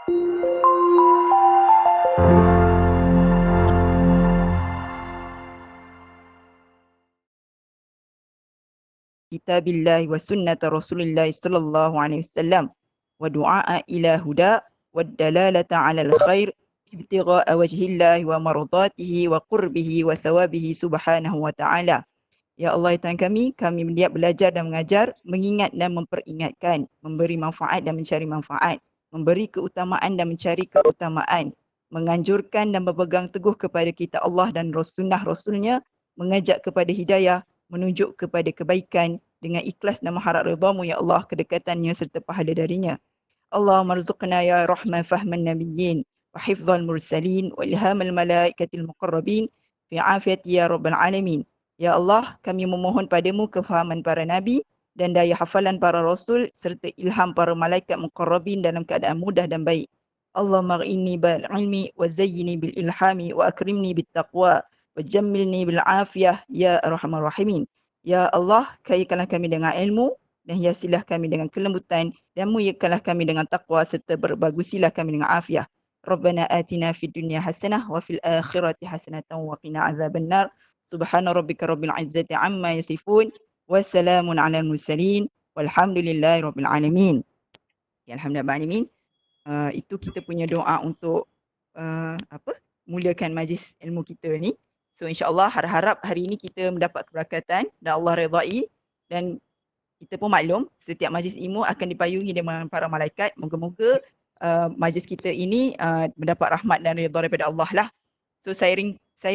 kitabillahi wa sunnata Rasulillahi sallallahu alaihi wasallam wa du'a ila huda wa dalalata 'ala al-khair ibtigha'a wajhillahi wa mardatihi wa qurbihi wa thawabihi subhanahu wa ta'ala. Ya Allah, ya Tuhan kami berniat belajar dan mengajar, mengingat dan memperingatkan, memberi manfaat dan mencari manfaat, memberi keutamaan dan mencari keutamaan, menganjurkan dan berpegang teguh kepada kitab Allah dan sunnah Rasulnya, mengajak kepada hidayah, menunjuk kepada kebaikan, dengan ikhlas dan mengharap ridhamu, Ya Allah, kedekatannya serta pahala darinya. Allahumma rzuqna ya rahman fahman nabiyyin wa hifdzal mursalin wa ilhamal malaikatil muqarrabin fi afiyati ya rabbal alamin. Ya Allah, kami memohon padamu kefahaman para nabi dan daya hafalan para rasul serta ilham para malaikat muqarrabin dalam keadaan mudah dan baik. Allahumma ghini bil ilmi wa zayyini bil ilhami wa akrimni bit taqwa wa jammilni bil afiyah ya arhamar rahimin. Ya Allah, kayakanlah kami dengan ilmu dan hiasilah kami dengan kelembutan dan muliakanlah kami dengan taqwa serta berbagusilah kami dengan afiah. Rabbana atina fid dunya hasanah wa fil akhirati hasanatan wa qina azabannar. Subhana rabbika rabbil izzati amma yasifun. Wassalamun ala mursalin. Walhamdulillahi rabbil alamin. Ya, alhamdulillah alamin. Itu kita punya doa untuk apa? Muliakan majlis ilmu kita ni. So insya-Allah harap hari ini kita mendapat keberkatan dan Allah redai, dan kita pun maklum setiap majlis ilmu akan dipayungi dengan para malaikat. Moga-moga majlis kita ini mendapat rahmat dan redha daripada Allah lah. So saya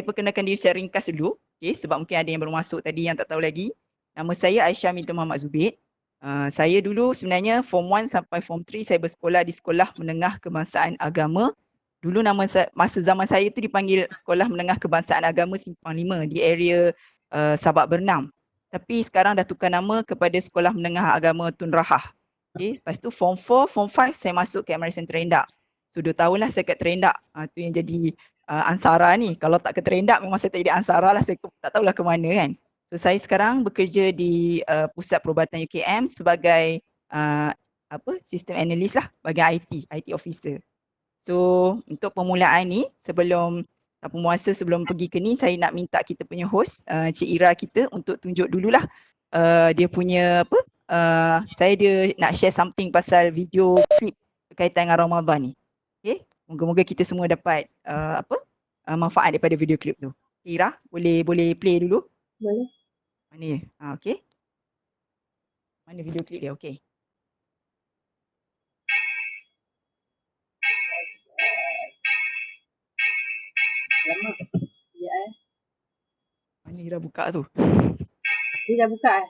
perkenalkan diri saya ringkas dulu, okay, sebab mungkin ada yang baru masuk tadi yang tak tahu lagi. Nama saya Aisyah binti Muhammad Zubid. Saya dulu sebenarnya Form 1 sampai Form 3 saya bersekolah di Sekolah Menengah Kebangsaan Agama. Dulu masa zaman saya itu dipanggil Sekolah Menengah Kebangsaan Agama Simpang 5 di area Sabak Bernam. Tapi sekarang dah tukar nama kepada Sekolah Menengah Agama Tun Rahah. Okay. Lepas tu Form 4, Form 5 saya masuk ke MRSN Terendak. So 2 tahun lah saya kat Terendak. Tu yang jadi Ansara ni. Kalau tak ke Terendak memang saya tak jadi Ansara lah. Saya tak tahulah ke mana kan. So saya sekarang bekerja di Pusat Perubatan UKM sebagai sistem analis lah, bagi IT officer. So untuk permulaan ni, sebelum pergi ke ni, saya nak minta kita punya host Cik Ira kita untuk tunjuk dululah dia punya saya dia nak share something pasal video klip berkaitan dengan Ramadan ni. Okay, moga-moga kita semua dapat manfaat daripada video klip tu. Ira, boleh play dulu? Boleh. Mana dia? Okay. Mana video klip dia? Okay. Lama. Ya, Mana Ira buka tu? Dia dah buka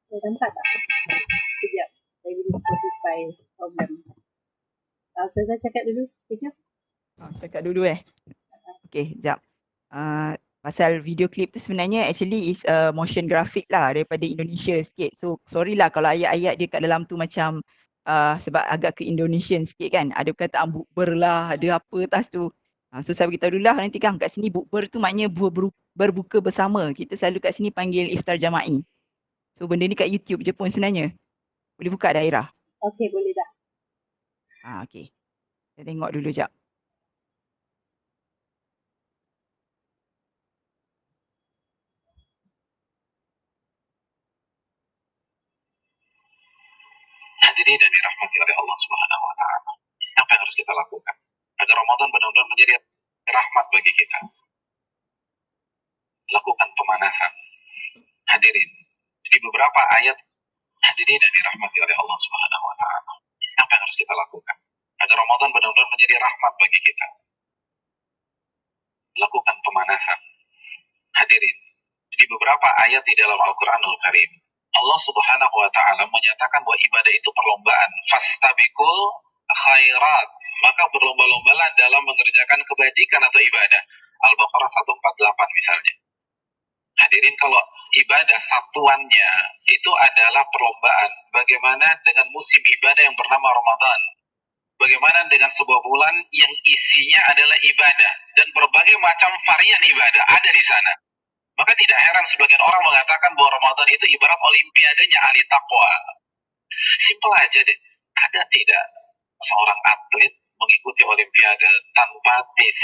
Saya nampak tak? Sekejap. Saya boleh Spotify problem. Saya cakap dulu. Sekejap. Cakap dulu Okay, sekejap. Pasal video klip tu sebenarnya actually is motion graphic lah daripada Indonesia sikit. So sorry lah kalau ayat-ayat dia kat dalam tu macam sebab agak ke Indonesian sikit kan. Ada perkataan bukber lah, ada apa atas tu. So saya beritahu dulu lah nanti kan kat sini bukber tu maknanya berbuka bersama. Kita selalu kat sini panggil iftar jama'i. So benda ni kat YouTube je pun sebenarnya. Boleh buka daerah? Okey, boleh dah. Okay. Saya tengok dulu sekejap. Hadirin yang dirahmati oleh Allah Subhanahu wa taala. Apa yang harus kita lakukan agar Ramadan benar-benar menjadi rahmat bagi kita? Lakukan pemanasan. Hadirin, di beberapa ayat, hadirin yang dirahmati oleh Allah Subhanahu wa taala. Apa yang harus kita lakukan agar Ramadan benar-benar menjadi rahmat bagi kita? Lakukan pemanasan. Hadirin, di beberapa ayat di dalam Al-Qur'anul Karim, Allah Subhanahu wa taala menyatakan bahwa ibadah itu perlombaan. Fastabiqul khairat. Maka berlomba-lombalah dalam mengerjakan kebajikan atau ibadah. Al-Baqarah 148 misalnya. Hadirin, kalau ibadah satuannya itu adalah perlombaan, bagaimana dengan musim ibadah yang bernama Ramadan? Bagaimana dengan sebuah bulan yang isinya adalah ibadah dan berbagai macam varian ibadah ada di sana? Maka tidak heran sebagian orang mengatakan bahwa Ramadan itu ibarat olimpiadanya ahli takwa. Simpel aja deh. Ada tidak seorang atlet mengikuti olimpiade tanpa TC,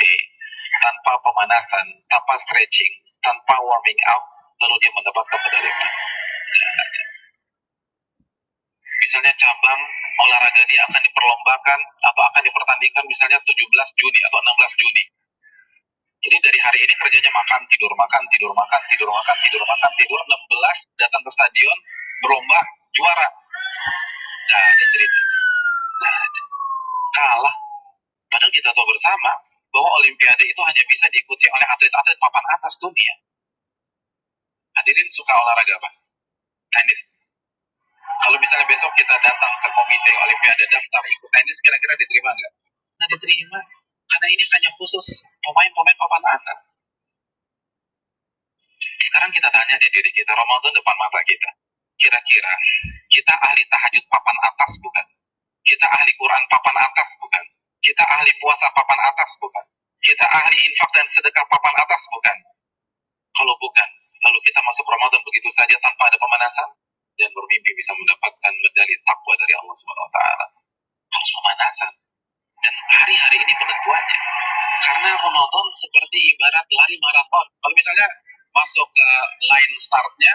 tanpa pemanasan, tanpa stretching, tanpa warming up, lalu dia mendapatkan medali emas? Misalnya cabang olahraga dia akan diperlombakan atau akan dipertandingkan misalnya 17 Juni atau 16 Juni. Jadi dari hari ini kerjanya makan, tidur, makan, tidur, makan, tidur, makan, tidur, makan, tidur, 16 datang ke stadion, berlomba, juara. Nggak ada cerita. Nggak ada. Kalah. Padahal kita tahu bersama bahwa olimpiade itu hanya bisa diikuti oleh atlet-atlet papan atas dunia. Hadirin suka olahraga apa? Tenis. Kalau misalnya besok kita datang ke komite olimpiade daftar ikut tenis, kira-kira diterima nggak? Nggak diterima. Karena ini hanya khusus pemain-pemain papan atas. Sekarang kita tanya di diri kita, Ramadan depan mata kita. Kira-kira kita ahli tahajud papan atas bukan? Kita ahli Quran papan atas bukan? Kita ahli puasa papan atas bukan? Kita ahli infak dan sedekah papan atas bukan? Kalau bukan, lalu kita masuk Ramadan begitu saja tanpa ada pemanasan dan bermimpi bisa mendapatkan medali takwa dari Allah Subhanahu wa taala. Harus pemanasan. Dan hari-hari ini penentuannya. Karena Ramadan seperti ibarat lari maraton. Kalau misalnya masuk ke line startnya,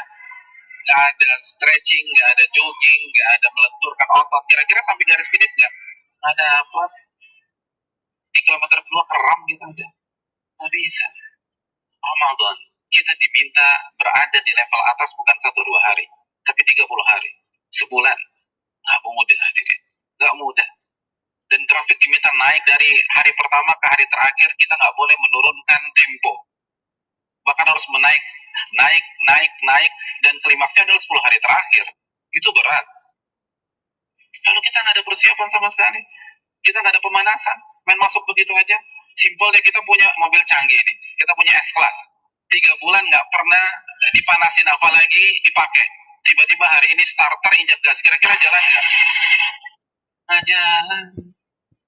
nggak ada stretching, nggak ada jogging, nggak ada melenturkan otot, kira-kira sampai garis finish nggak ada apa? Di kilometer kedua keram gitu aja. Nggak bisa. Ramadan, kita diminta berada di level atas bukan 1-2 hari, tapi 30 hari. Sebulan. Nggak mudah hadirin. Nggak mudah. Dan grafik diminta naik dari hari pertama ke hari terakhir, kita nggak boleh menurunkan tempo. Bahkan harus menaik, naik, dan klimaksnya adalah 10 hari terakhir. Itu berat. Lalu kita nggak ada persiapan sama sekali. Kita nggak ada pemanasan. Main masuk begitu aja. Simpel deh, kita punya mobil canggih ini. Kita punya S-Class. 3 bulan nggak pernah dipanasin apalagi dipakai. Tiba-tiba hari ini starter injak gas. Kira-kira jalan nggak? Nggak jalan.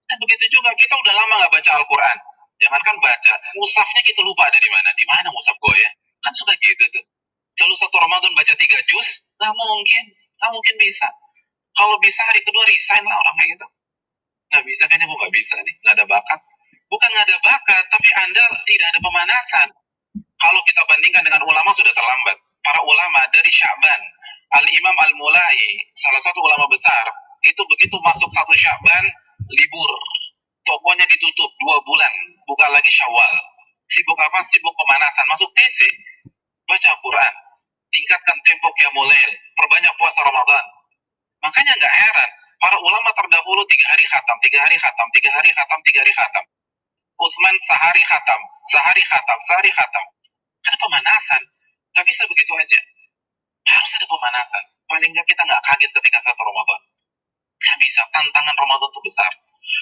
Nah, begitu juga kita udah lama nggak baca Al-Quran. Jangankan baca, musafnya kita lupa ada di mana. Di mana musaf gue ya? Kan suka gitu tuh. Lalu satu Ramadan baca 3 juz, nggak mungkin bisa. Kalau bisa hari kedua resign lah orang kayak gitu. Nggak bisa, kayaknya gue nggak bisa nih, nggak ada bakat. Bukan nggak ada bakat, tapi Anda tidak ada pemanasan. Kalau kita bandingkan dengan ulama sudah terlambat. Para ulama dari Sya'ban, Al-Imam Al-Mulai, salah satu ulama besar, itu begitu masuk 1 Sya'ban, libur. Tokonya ditutup 2 bulan, buka lagi Syawal. Sibuk apa? Sibuk pemanasan. Masuk TC, baca Quran, tingkatkan tempo Qiyamul Lail, perbanyak puasa Ramadan. Makanya nggak heran, para ulama terdahulu 3 hari khatam, 3 hari khatam, 3 hari khatam, 3 hari khatam. Utsman sehari khatam, sehari khatam, sehari khatam. Karena pemanasan, nggak bisa begitu aja. Harus ada pemanasan. Paling nggak kita nggak kaget ketika satu Ramadan. Nggak bisa, tantangan Ramadan itu besar.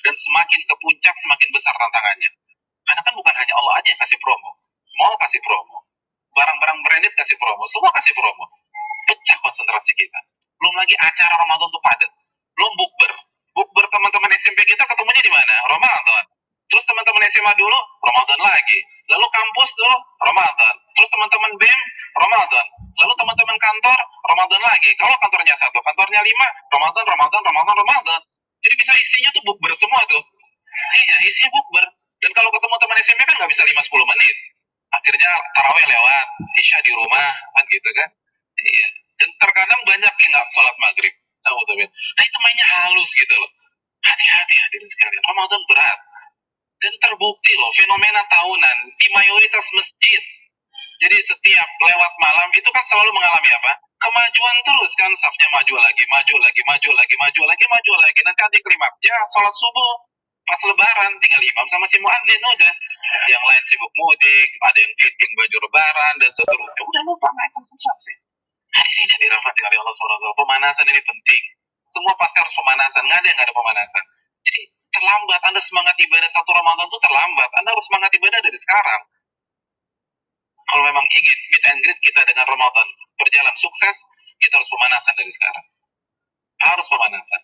Dan semakin ke puncak, semakin besar tantangannya. Karena kan bukan hanya Allah aja yang kasih promo. Mall kasih promo. Barang-barang branded kasih promo. Semua kasih promo. Pecah konsentrasi kita. Belum lagi acara Ramadan itu padat. Belum bukber. Bukber teman-teman SMP kita ketemunya di mana? Ramadan. Terus teman-teman SMA dulu, Ramadan lagi. Lalu kampus dulu, Ramadan. Terus teman-teman BEM, Ramadan. Lalu teman-teman kantor, Ramadan lagi. Kalau kantornya 1, kantornya 5, Ramadan, Ramadan, Ramadan, Ramadan. Jadi bisa isinya tuh bukber semua tuh. Iya, isinya bukber. Dan kalau ketemu teman SMP kan nggak bisa 5-10 menit. Akhirnya taraweh lewat, Isya di rumah, kan gitu kan. Iya. Dan terkadang banyak yang nggak sholat maghrib. Nah itu mainnya halus gitu loh. Hati-hati hadirin sekalian. Ramadan berat. Dan terbukti loh, fenomena tahunan di mayoritas masjid. Jadi setiap lewat malam itu kan selalu mengalami apa? Kemajuan terus kan, safnya maju lagi, maju lagi, maju lagi, maju lagi, maju lagi. Nanti anti klimaks ya sholat subuh pas lebaran tinggal imam sama si muadzin udah. Yang lain sibuk mudik, ada yang fitting baju lebaran dan seterusnya. Udah lupa naik konsentrasi. Hadirin yang dirahmati oleh Allah SWT, pemanasan ini penting. Semua pasti harus pemanasan, nggak ada yang nggak ada pemanasan. Jadi terlambat, Anda semangat ibadah satu Ramadan itu terlambat. Anda harus semangat ibadah dari sekarang. Kalau memang ingin meet and greet kita dengan Ramadan berjalan sukses, kita harus pemanasan dari sekarang. Harus pemanasan.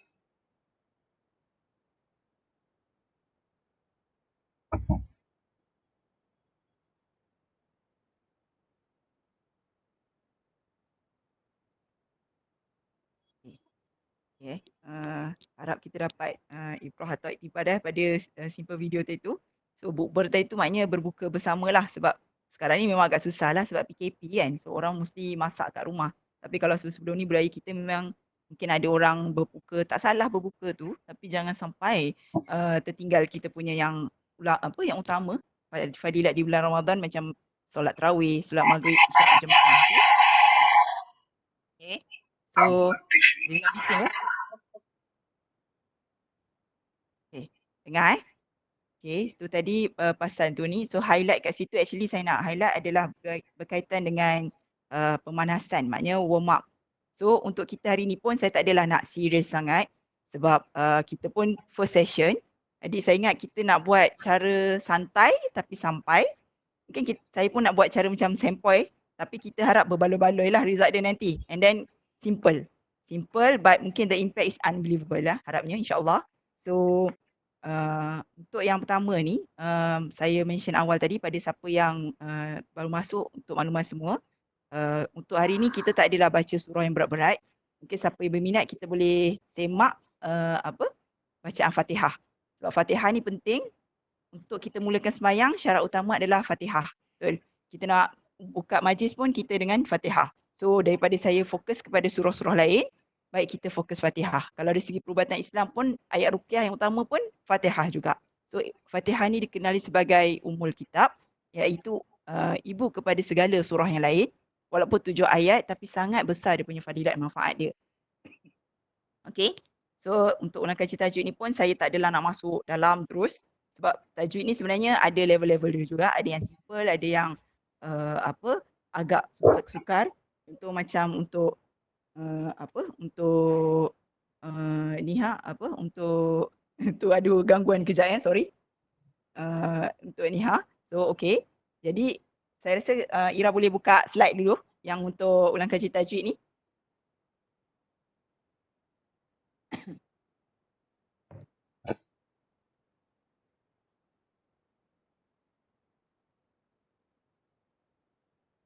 Okay. Harap kita dapat ibrah atau iktibar pada simple video tadi tu. So bukber tadi tu maknanya berbuka bersama lah, sebab sekarang ni memang agak susah lah sebab PKP kan. So orang mesti masak kat rumah. Tapi kalau sebelum ni budaya kita memang mungkin ada orang berbuka, tak salah berbuka tu, tapi jangan sampai tertinggal kita punya yang yang utama fadilat di bulan Ramadan, macam solat tarawih, solat maghrib, isyak berjemaah. Okay. Okay. So dengar bising tu. Okay. Dengar Okay, tu tadi pasal tu ni. So highlight kat situ, actually saya nak highlight adalah berkaitan dengan pemanasan, maknanya warm up. So untuk kita hari ni pun saya tak adalah nak serius sangat sebab kita pun first session. Jadi saya ingat kita nak buat cara santai tapi sampai. Mungkin saya pun nak buat cara macam sempoi tapi kita harap berbaloi-baloi lah result dia nanti. And then simple. Simple but mungkin the impact is unbelievable lah harapnya, insyaAllah. So untuk yang pertama ni, saya mention awal tadi pada siapa yang baru masuk, untuk makluman semua, untuk hari ni kita tak adalah baca surah yang berat-berat. Mungkin siapa yang berminat kita boleh semak bacaan Fatihah. Sebab Fatihah ni penting untuk kita mulakan sembahyang. Syarat utama adalah Fatihah. Betul. Kita nak buka majlis pun kita dengan Fatihah. So daripada saya fokus kepada surah-surah lain, baik kita fokus Fatihah. Kalau dari segi perubatan Islam pun, ayat ruqyah yang utama pun Fatihah juga. So Fatihah ni dikenali sebagai Ummul Kitab, iaitu ibu kepada segala surah yang lain. Walaupun 7 ayat, tapi sangat besar dia punya fadilat manfaat dia. Okay. So untuk ulang kaji tajwid ni pun saya tak adalah nak masuk dalam terus. Sebab tajwid ni sebenarnya ada level-level dia juga. Ada yang simple, ada yang agak sukar. Contoh macam untuk untuk tu ada gangguan kejap sorry. Untuk Niha. So okay. Jadi saya rasa Ira boleh buka slide dulu yang untuk ulang kaji tajwid ni.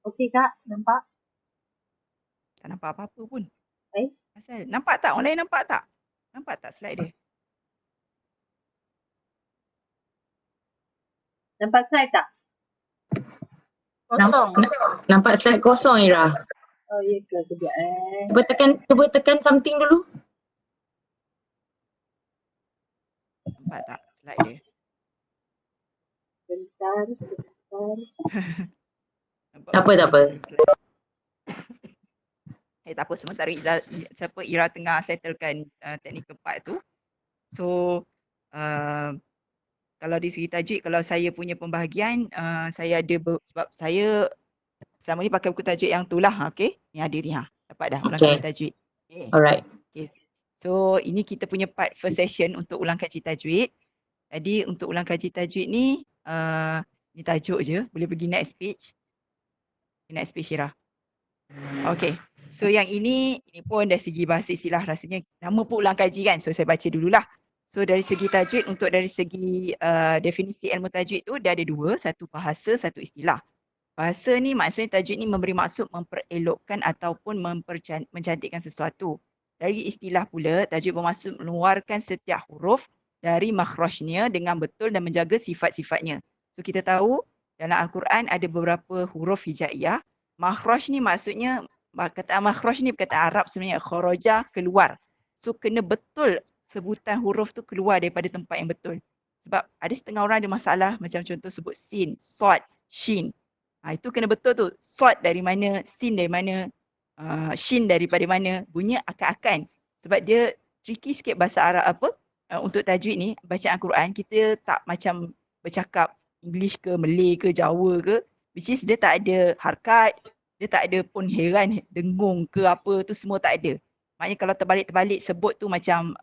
Okey Kak, nampak? Tak nampak apa-apa pun. Asal nampak tak? Orang lain nampak tak? Nampak tak slide dia? Nampak slide tak? Nampak slide kosong, Ira. Oh ya ke? Sekejap Cuba tekan something dulu. Nampak tak slide dia? Bentar. Tak apa. Tak apa, sementara Ira tengah settlekan teknikal part tu. So kalau di segi tajwid, kalau saya punya pembahagian, saya ada sebab saya selama ni pakai buku tajwid yang tu lah. Okay, ni ada ni dapat dah ulang kaji tajwid. Okay. Alright. Okay. So ini kita punya part first session untuk ulang kaji tajwid. Jadi untuk ulang kaji tajwid ni, ni tajuk je, boleh pergi next page. Next page Ira. Okay. So yang ini pun dari segi bahasa istilah, rasanya nama pun ulang kaji kan. So saya baca dululah. So dari segi tajwid, untuk dari segi definisi ilmu tajwid tu dia ada dua, satu bahasa, satu istilah. Bahasa ni maksudnya tajwid ni memberi maksud memperelokkan ataupun mencantikkan sesuatu. Dari istilah pula, tajwid bermaksud mengeluarkan setiap huruf dari makhrajnya dengan betul dan menjaga sifat-sifatnya. So kita tahu dalam Al-Quran ada beberapa huruf hijaiyah. Makhraj ni maksudnya, kata makhraj ni perkataan Arab sebenarnya, kharaja, keluar. So kena betul sebutan huruf tu keluar daripada tempat yang betul. Sebab ada setengah orang ada masalah, macam contoh sebut sin, sod, shin. Itu kena betul tu. Sod dari mana, sin dari mana, shin daripada mana, bunyi akan-akan. Sebab dia tricky sikit bahasa Arab untuk tajwid ni, bacaan Al-Quran, kita tak macam bercakap English ke, Malay ke, Jawa ke, which is dia tak ada harkat, dia tak ada pun heran, dengung ke apa tu semua tak ada. Maknanya kalau terbalik-terbalik sebut tu macam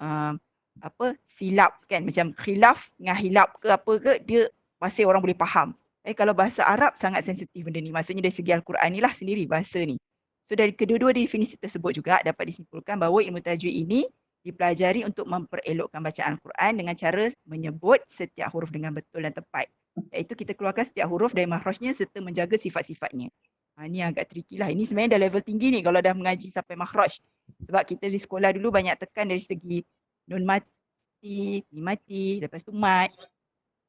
silap kan, macam khilaf dengan hilap ke apa ke, dia masih orang boleh faham. Kalau bahasa Arab sangat sensitif benda ni. Maksudnya dari segi Al-Quran ni lah sendiri bahasa ni. So dari kedua-dua definisi tersebut juga dapat disimpulkan bahawa ilmu tajwid ini dipelajari untuk memperelokkan bacaan Al-Quran dengan cara menyebut setiap huruf dengan betul dan tepat. Iaitu kita keluarkan setiap huruf dari makhrajnya serta menjaga sifat-sifatnya. Ini agak tricky lah. Ini sebenarnya dah level tinggi ni kalau dah mengaji sampai makhraj. Sebab kita di sekolah dulu banyak tekan dari segi nun mati, mim mati, lepas tu mat.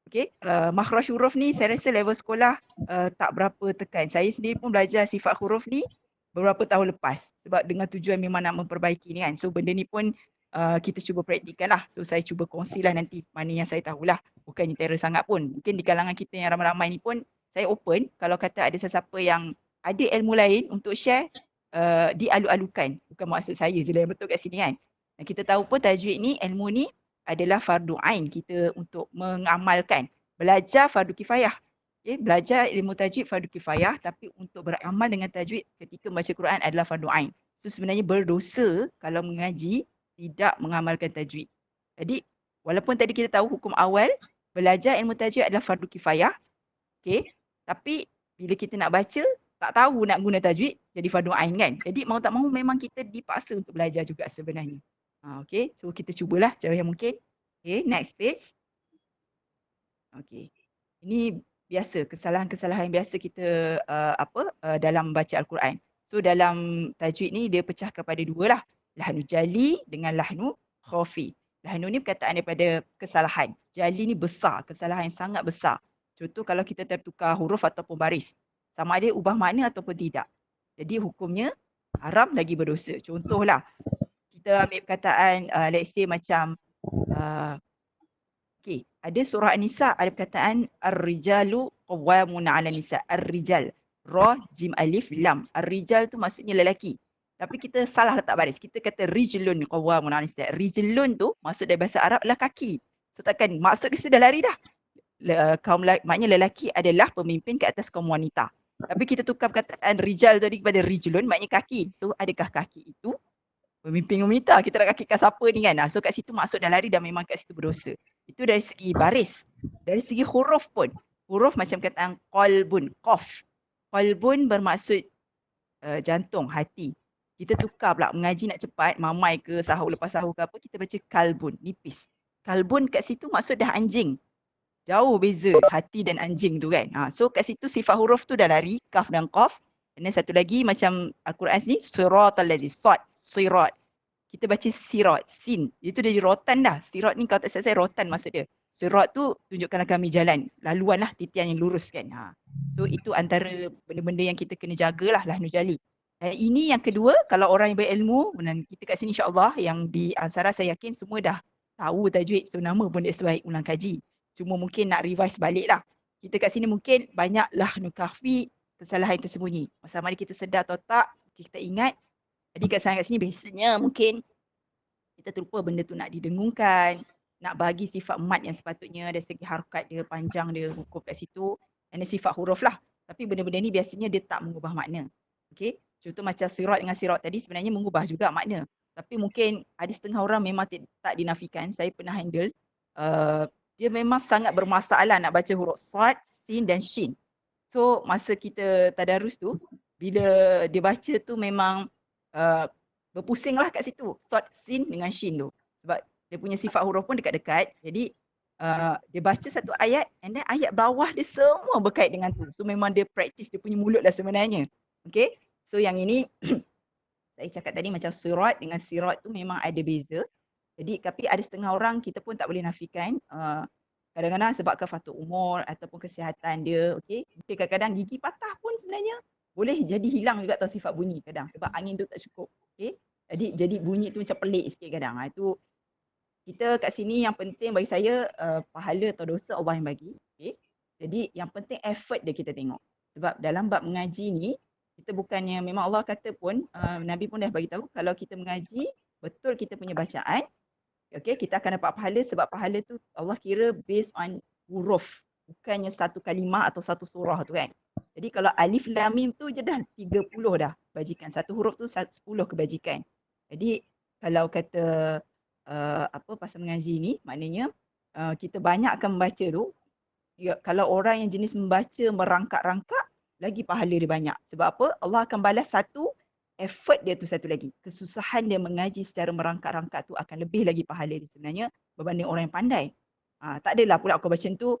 Okey, makhraj huruf ni saya rasa level sekolah tak berapa tekan. Saya sendiri pun belajar sifat huruf ni beberapa tahun lepas sebab dengan tujuan memang nak memperbaiki ni kan. So benda ni pun kita cuba praktikkan lah. So saya cuba kongsilah nanti mana yang saya tahulah. Bukannya terror sangat pun. Mungkin di kalangan kita yang ramai-ramai ni pun saya open kalau kata ada sesiapa yang ada ilmu lain untuk share, dialu-alukan. Bukan maksud saya je lah yang betul kat sini kan. Dan kita tahu pun tajwid ni, ilmu ni adalah fardu ain kita untuk mengamalkan. Belajar fardu kifayah. Okay? Belajar ilmu tajwid fardu kifayah, tapi untuk beramal dengan tajwid ketika membaca Quran adalah fardu ain. So sebenarnya berdosa kalau mengaji tidak mengamalkan tajwid. Jadi walaupun tadi kita tahu hukum awal, belajar ilmu tajwid adalah fardu kifayah. Okay? Tapi bila kita nak baca, tak tahu nak guna tajwid, jadi fardu ain kan. Jadi mau tak mau memang kita dipaksa untuk belajar juga sebenarnya. Okay, so kita cubalah secara yang mungkin. Okay, next page. Okay, ini biasa, kesalahan-kesalahan biasa kita dalam baca Al-Quran. So dalam tajwid ni dia pecah kepada dua lah. Lahnu jali dengan lahnu khafi. Lahnu ni perkataan daripada kesalahan. Jali ni besar, kesalahan yang sangat besar. Contoh kalau kita tertukar huruf ataupun baris. Sama ada ubah makna ataupun tidak. Jadi hukumnya haram lagi berdosa. Contohlah, kita ambil perkataan let's say macam okay, ada surah An-Nisa ada perkataan ar-rijalu qawwamuna 'ala nisa. Ar-rijal, ra jim alif lam. Ar-rijal tu maksudnya lelaki. Tapi kita salah letak baris. Kita kata rijlun qawwamuna 'ala nisa. Rijlun tu maksud dari bahasa Arab adalah kaki. So takkan maksud ke sudah lari dah. Maknanya lelaki adalah pemimpin ke atas kaum wanita. Tapi kita tukar perkataan rijal tadi kepada rijlun maknanya kaki. So adakah kaki itu pemimpin wanita? Kita nak kakikan siapa ni kan? So kat situ maksud dah lari dan memang kat situ berdosa. Itu dari segi baris. Dari segi huruf pun. Huruf macam kataan qalbun, qaf. Qalbun bermaksud jantung, hati. Kita tukar pula mengaji nak cepat, mamai ke sahur lepas sahur ke apa, kita baca kalbun, nipis. Kalbun kat situ maksud dah anjing. Jauh beza hati dan anjing tu kan. So kat situ sifat huruf tu dah lari, kaf dan qaf. Dan satu lagi macam Al-Quran ni, siratal ladzi, sad, sirat. Kita baca sirat, sin. Itu dah jadi rotan dah. Sirat ni kalau tak saya rotan maksud dia. Sirat tu tunjukkanlah kami jalan. Laluan lah, titian yang lurus kan. So itu antara benda-benda yang kita kena jagalah lahnu jali. Ini yang kedua, kalau orang yang berilmu, dan kita kat sini insyaAllah yang di Ansara saya yakin semua dah tahu tajwid. So nama pun dia sebaik ulang kaji. Cuma mungkin nak revise balik lah. Kita kat sini mungkin banyak lahnu kahfi, kesalahan tersembunyi. Sama ada kita sedar atau tak, kita ingat. Jadi kesalahan kat sini biasanya mungkin kita terlupa benda tu nak didengungkan, nak bagi sifat mat yang sepatutnya, dari segi harakat dia, panjang dia, hukum kat situ, dan sifat huruf lah. Tapi benda-benda ni biasanya dia tak mengubah makna. Okay? Contoh macam sirat dengan sirat tadi sebenarnya mengubah juga makna. Tapi mungkin ada setengah orang memang tak dinafikan. Saya pernah handle. Dia memang sangat bermasalah nak baca huruf sad, sin dan shin. So masa kita tadarus tu, bila dia baca tu memang berpusing lah kat situ. Sad, sin dengan shin tu. Sebab dia punya sifat huruf pun dekat-dekat. Jadi dia baca satu ayat and then ayat bawah dia semua berkait dengan tu. So memang dia praktis dia punya mulut lah sebenarnya. Okay. So yang ini saya cakap tadi macam sirat dengan sirat tu memang ada beza. Jadi tapi ada setengah orang kita pun tak boleh nafikan. Kadang-kadang sebabkan faktor umur ataupun kesihatan dia. Okay. Mungkin kadang-kadang gigi patah pun sebenarnya boleh jadi hilang juga tau sifat bunyi kadang. Sebab angin tu tak cukup. Okay. Jadi bunyi tu macam pelik sikit kadang. Itu kita kat sini yang penting bagi saya pahala atau dosa Allah yang bagi. Okay. Jadi yang penting effort dia kita tengok. Sebab dalam bab mengaji ni, kita bukannya, memang Allah kata pun, Nabi pun dah bagi tahu kalau kita mengaji, betul kita punya bacaan, okay, kita akan dapat pahala sebab pahala tu Allah kira based on huruf. Bukannya satu kalimah atau satu surah tu kan. Jadi kalau alif lam mim tu je dah 30 dah bajikan. Satu huruf tu 10 kebajikan. Jadi kalau kata pasal mengaji ni, maknanya kita banyak akan membaca tu. Ya, kalau orang yang jenis membaca merangkak-rangkak, lagi pahala dia banyak. Sebab apa? Allah akan balas satu effort dia tu satu lagi. Kesusahan dia mengaji secara merangkak-rangkak tu akan lebih lagi pahala dia sebenarnya berbanding orang yang pandai. Tak adalah pula aku baca tu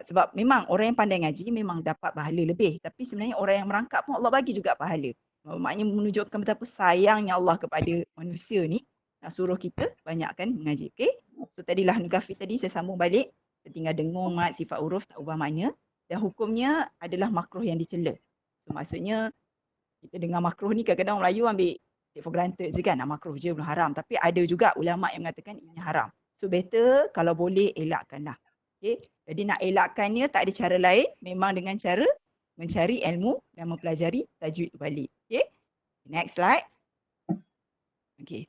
sebab memang orang yang pandai ngaji memang dapat pahala lebih. Tapi sebenarnya orang yang merangkak pun Allah bagi juga pahala. Maknanya menunjukkan betapa sayangnya Allah kepada manusia ni, nak suruh kita banyakkan mengaji. Okey? So tadilah Nukafi tadi saya sambung balik. Kita tinggal dengung mat, sifat huruf tak ubah makna. Dan hukumnya adalah makruh yang dicela. So maksudnya kita dengar makruh ni kadang-kadang orang Melayu ambil take for granted je kan. Makruh je belum haram. Tapi ada juga ulama yang mengatakan ini haram. So better kalau boleh elakkanlah. Okay? Jadi nak elakkannya tak ada cara lain. Memang dengan cara mencari ilmu dan mempelajari tajwid balik. Okay? Next slide. Okay.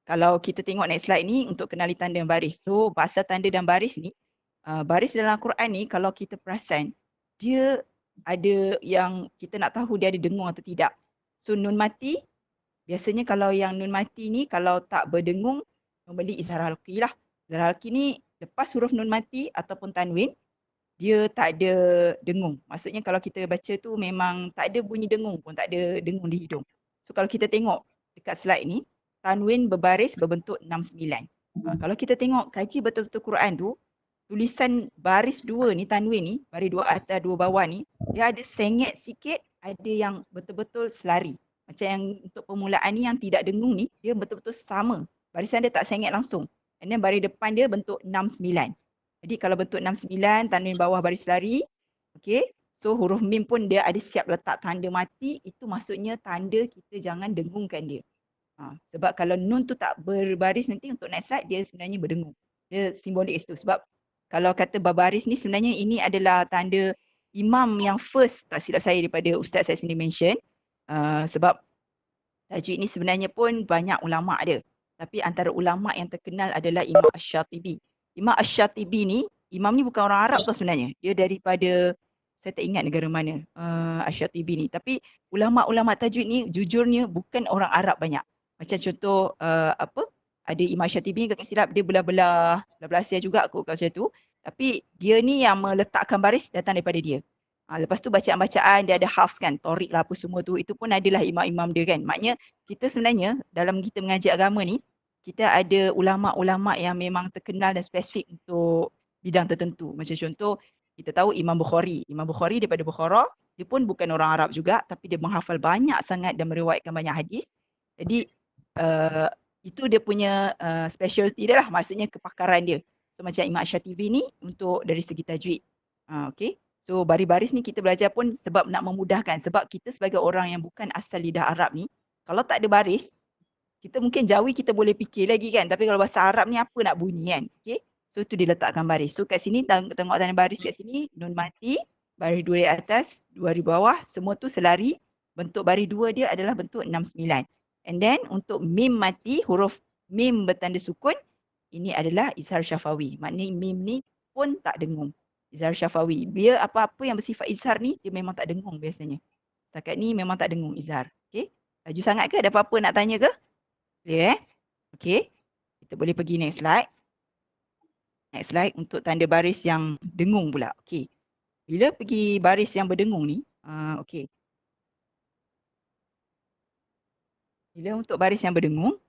Kalau kita tengok next slide ni untuk kenali tanda dan baris. So bahasa tanda dan baris ni, baris dalam Al-Quran ni kalau kita perasan, dia ada yang kita nak tahu dia ada dengung atau tidak. So nun mati, biasanya kalau yang nun mati ni kalau tak berdengung, membeli izhar halqi lah. Izhar halqi ni lepas huruf nun mati ataupun tanwin, dia tak ada dengung. Maksudnya kalau kita baca tu memang tak ada bunyi dengung pun, tak ada dengung di hidung. So kalau kita tengok dekat slide ni, tanwin berbaris berbentuk 6-9. Kalau kita tengok kaji betul-betul Quran tu, tulisan baris 2 ni, tanwin ni, baris 2 atas 2 bawah ni, dia ada sengit sikit, ada yang betul-betul selari. Macam yang untuk permulaan ni yang tidak dengung ni, dia betul-betul sama. Barisan dia tak sengit langsung. And then baris depan dia bentuk 6-9. Jadi kalau bentuk 6-9, tanwin bawah baris lari, okay. So huruf mim pun dia ada siap letak tanda mati, itu maksudnya tanda kita jangan dengungkan dia. Sebab kalau nun tu tak berbaris nanti untuk next slide, dia sebenarnya berdengung. Dia simbolik itu. Sebab kalau kata berbaris ni sebenarnya ini adalah tanda imam yang first, tak silap saya daripada ustaz saya sendiri mention. Sebab tajwid ni sebenarnya pun banyak ulama' dia. Tapi antara ulama' yang terkenal adalah Imam Ash-Shatibi. Imam Ash-Shatibi ni, imam ni bukan orang Arab tau sebenarnya. Dia daripada, saya tak ingat negara mana Ash-Shatibi ni. Tapi ulama' tajwid ni jujurnya bukan orang Arab banyak. Macam contoh ada Imam Ash-Shatibi ni tak silap dia belah-belah Asia juga kot macam tu. Tapi dia ni yang meletakkan baris datang daripada dia. Lepas tu bacaan-bacaan dia ada hafz kan, torik lah apa semua tu, itu pun adalah imam-imam dia kan. Maknanya kita sebenarnya dalam kita mengaji agama ni, kita ada ulama'-ulama' yang memang terkenal dan spesifik untuk bidang tertentu. Macam contoh, kita tahu Imam Bukhari. Imam Bukhari daripada Bukhara, dia pun bukan orang Arab juga, tapi dia menghafal banyak sangat dan meriwayatkan banyak hadis. Jadi itu dia punya specialty dia lah, maksudnya kepakaran dia. So macam Imam Ash-Shatibi ni untuk dari segi tajwid. Okay. So baris-baris ni kita belajar pun sebab nak memudahkan. Sebab kita sebagai orang yang bukan asal lidah Arab ni, kalau tak ada baris, kita mungkin Jawi kita boleh fikir lagi kan. Tapi kalau bahasa Arab ni apa nak bunyi kan. Okay. So tu diletakkan baris. So kat sini tengok tanda baris kat sini, nun mati, baris 2 di atas, 2 di bawah, semua tu selari. Bentuk baris 2 dia adalah bentuk 6-9. And then untuk mim mati, huruf mim bertanda sukun, ini adalah izhar syafawi. Maknanya mim ni pun tak dengung. Izhar syafawi. Dia apa-apa yang bersifat izhar ni, dia memang tak dengung biasanya. Setakat ni memang tak dengung izhar. Okay. Laju sangat ke? Ada apa-apa nak tanya ke? Boleh Okay. Kita boleh pergi next slide. Next slide untuk tanda baris yang dengung pula. Okay. Bila pergi baris yang berdengung ni, okay. Bila untuk baris yang berdengung,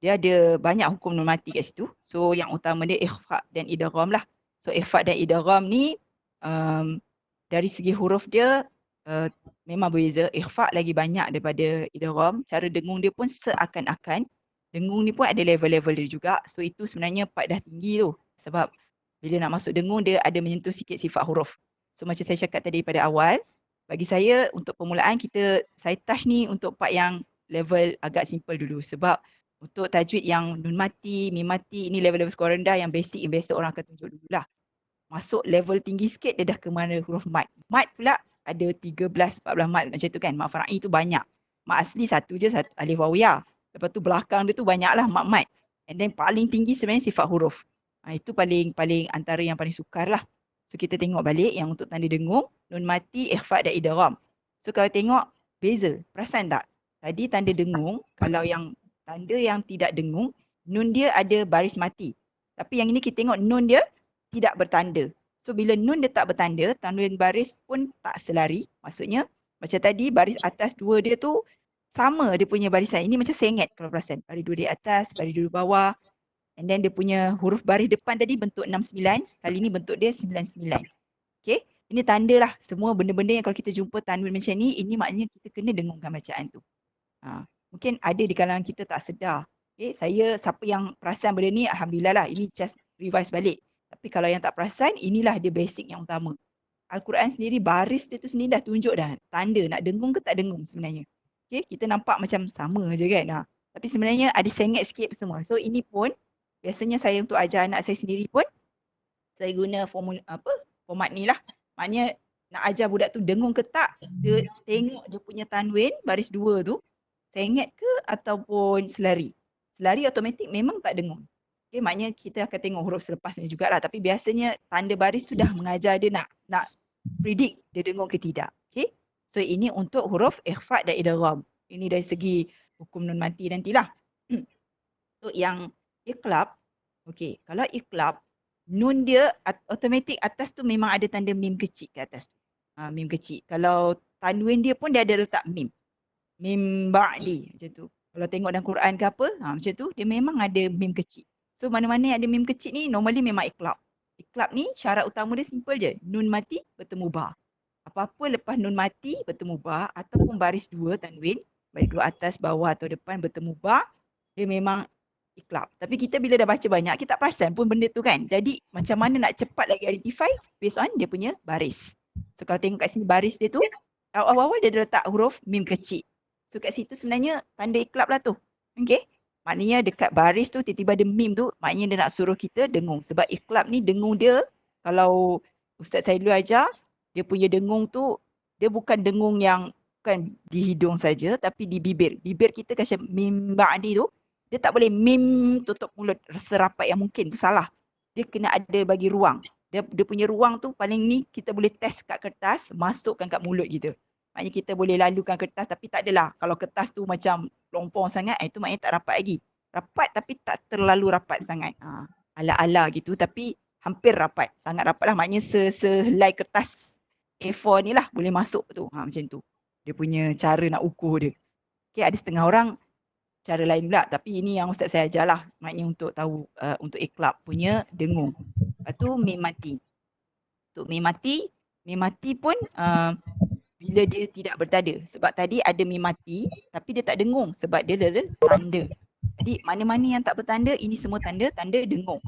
dia ada banyak hukum nun mati kat situ. So yang utama dia ikhfa dan idgham lah. So ikhfa dan idgham ni dari segi huruf dia memang berbeza. Ikhfa lagi banyak daripada idgham. Cara dengung dia pun seakan-akan. Dengung ni pun ada level-level dia juga. So itu sebenarnya part dah tinggi tu. Sebab bila nak masuk dengung dia ada menyentuh sikit sifat huruf. So macam saya cakap tadi pada awal, bagi saya untuk permulaan saya touch ni untuk part yang level agak simple dulu. Sebab untuk tajwid yang nun mati, mim mati, ini level-level skor rendah yang basic orang akan tunjuk dulu lah. Masuk level tinggi sikit, dia dah ke mana huruf mat. Mat pula ada 13-14 mat macam tu kan. Mat fara'i tu banyak. Mat asli satu je, satu alif waw ya. Lepas tu belakang dia tu banyaklah mat-mat. And then paling tinggi sebenarnya sifat huruf. Itu paling antara yang paling sukar lah. So kita tengok balik yang untuk tanda dengung, nun mati, ikhfa dan idgham. So kalau tengok beza, perasan tak? Tadi tanda dengung, kalau yang tanda yang tidak dengung, nun dia ada baris mati. Tapi yang ini kita tengok nun dia tidak bertanda. So bila nun dia tak bertanda, tanwin baris pun tak selari. Maksudnya macam tadi baris atas 2 dia tu sama dia punya barisan. Ini macam sengit kalau perasan. Baris 2 di atas, baris 2 di bawah. And then dia punya huruf baris depan tadi bentuk 6-9. Kali ni bentuk dia 9-9. Okay. Ini tanda lah semua benda-benda yang kalau kita jumpa tanwin macam ni, ini maknanya kita kena dengungkan bacaan tu. Mungkin ada di kalangan kita tak sedar. Okay, siapa yang perasan benda ni, alhamdulillah lah. Ini just revise balik. Tapi kalau yang tak perasan, inilah dia basic yang utama. Al-Quran sendiri, baris dia tu sendiri dah tunjuk dah. Tanda nak dengung ke tak dengung sebenarnya. Okay, kita nampak macam sama je kan. Tapi sebenarnya ada sengit sikit semua. So ini pun, biasanya saya untuk ajar anak saya sendiri pun, saya guna format ni lah. Maknanya nak ajar budak tu dengung ke tak, dia tengok dia punya tanwin, baris 2 tu, sengit ke ataupun selari. Selari automatik memang tak dengung. Okay, maknanya kita akan tengok huruf selepasnya jugalah. Tapi biasanya tanda baris tu dah mengajar dia nak predict dia dengung ke tidak. Okay? So ini untuk huruf ikhfa dan idgham. Ini dari segi hukum nun mati nantilah. Untuk yang iqlab, okay, kalau iqlab, nun dia automatik atas tu memang ada tanda mim kecil ke atas tu. Mim kecil. Kalau tanwin dia pun dia ada letak mim. Mim ba'di macam tu. Kalau tengok dalam Quran ke apa, macam tu, dia memang ada mim kecil. So mana-mana yang ada mim kecil ni, normally memang iqlab. Iqlab ni syarat utama dia simple je. Nun mati bertemu ba. Apa-apa lepas nun mati bertemu ba ataupun baris 2 tanwin, baris 2 atas, bawah atau depan bertemu ba, dia memang iqlab. Tapi kita bila dah baca banyak, kita tak perasan pun benda tu kan. Jadi macam mana nak cepat lagi identify based on dia punya baris. So kalau tengok kat sini baris dia tu, awal-awal dia ada letak huruf mim kecil. So kat situ sebenarnya tanda iqlab lah tu. Okay. Maknanya dekat baris tu tiba-tiba ada mim tu, maknanya dia nak suruh kita dengung. Sebab iqlab ni dengung dia, kalau ustaz saya dulu ajar, dia punya dengung tu, dia bukan dengung yang bukan di hidung saja, tapi di bibir. Bibir kita macam mim ba'di tu, dia tak boleh mim tutup mulut serapat yang mungkin. Tu salah. Dia kena ada bagi ruang. Dia punya ruang tu paling ni kita boleh test kat kertas, masukkan kat mulut kita. Maknanya kita boleh lalukan kertas tapi tak adalah. Kalau kertas tu macam lompong sangat, itu maknanya tak rapat lagi. Rapat tapi tak terlalu rapat sangat. Ala-ala gitu tapi hampir rapat. Sangat rapat lah. Maknanya sehelai kertas A4 ni lah boleh masuk tu. Macam tu. Dia punya cara nak ukur dia. Okay, ada setengah orang cara lain pula. Tapi ini yang ustaz saya ajar lah. Maknanya untuk tahu, untuk iqlab punya dengung. Lepas tu mim mati. Untuk mim mati pun bila dia tidak bertanda. Sebab tadi ada mim mati tapi dia tak dengung sebab dia ada tanda. Jadi mana-mana yang tak bertanda, ini semua tanda dengung.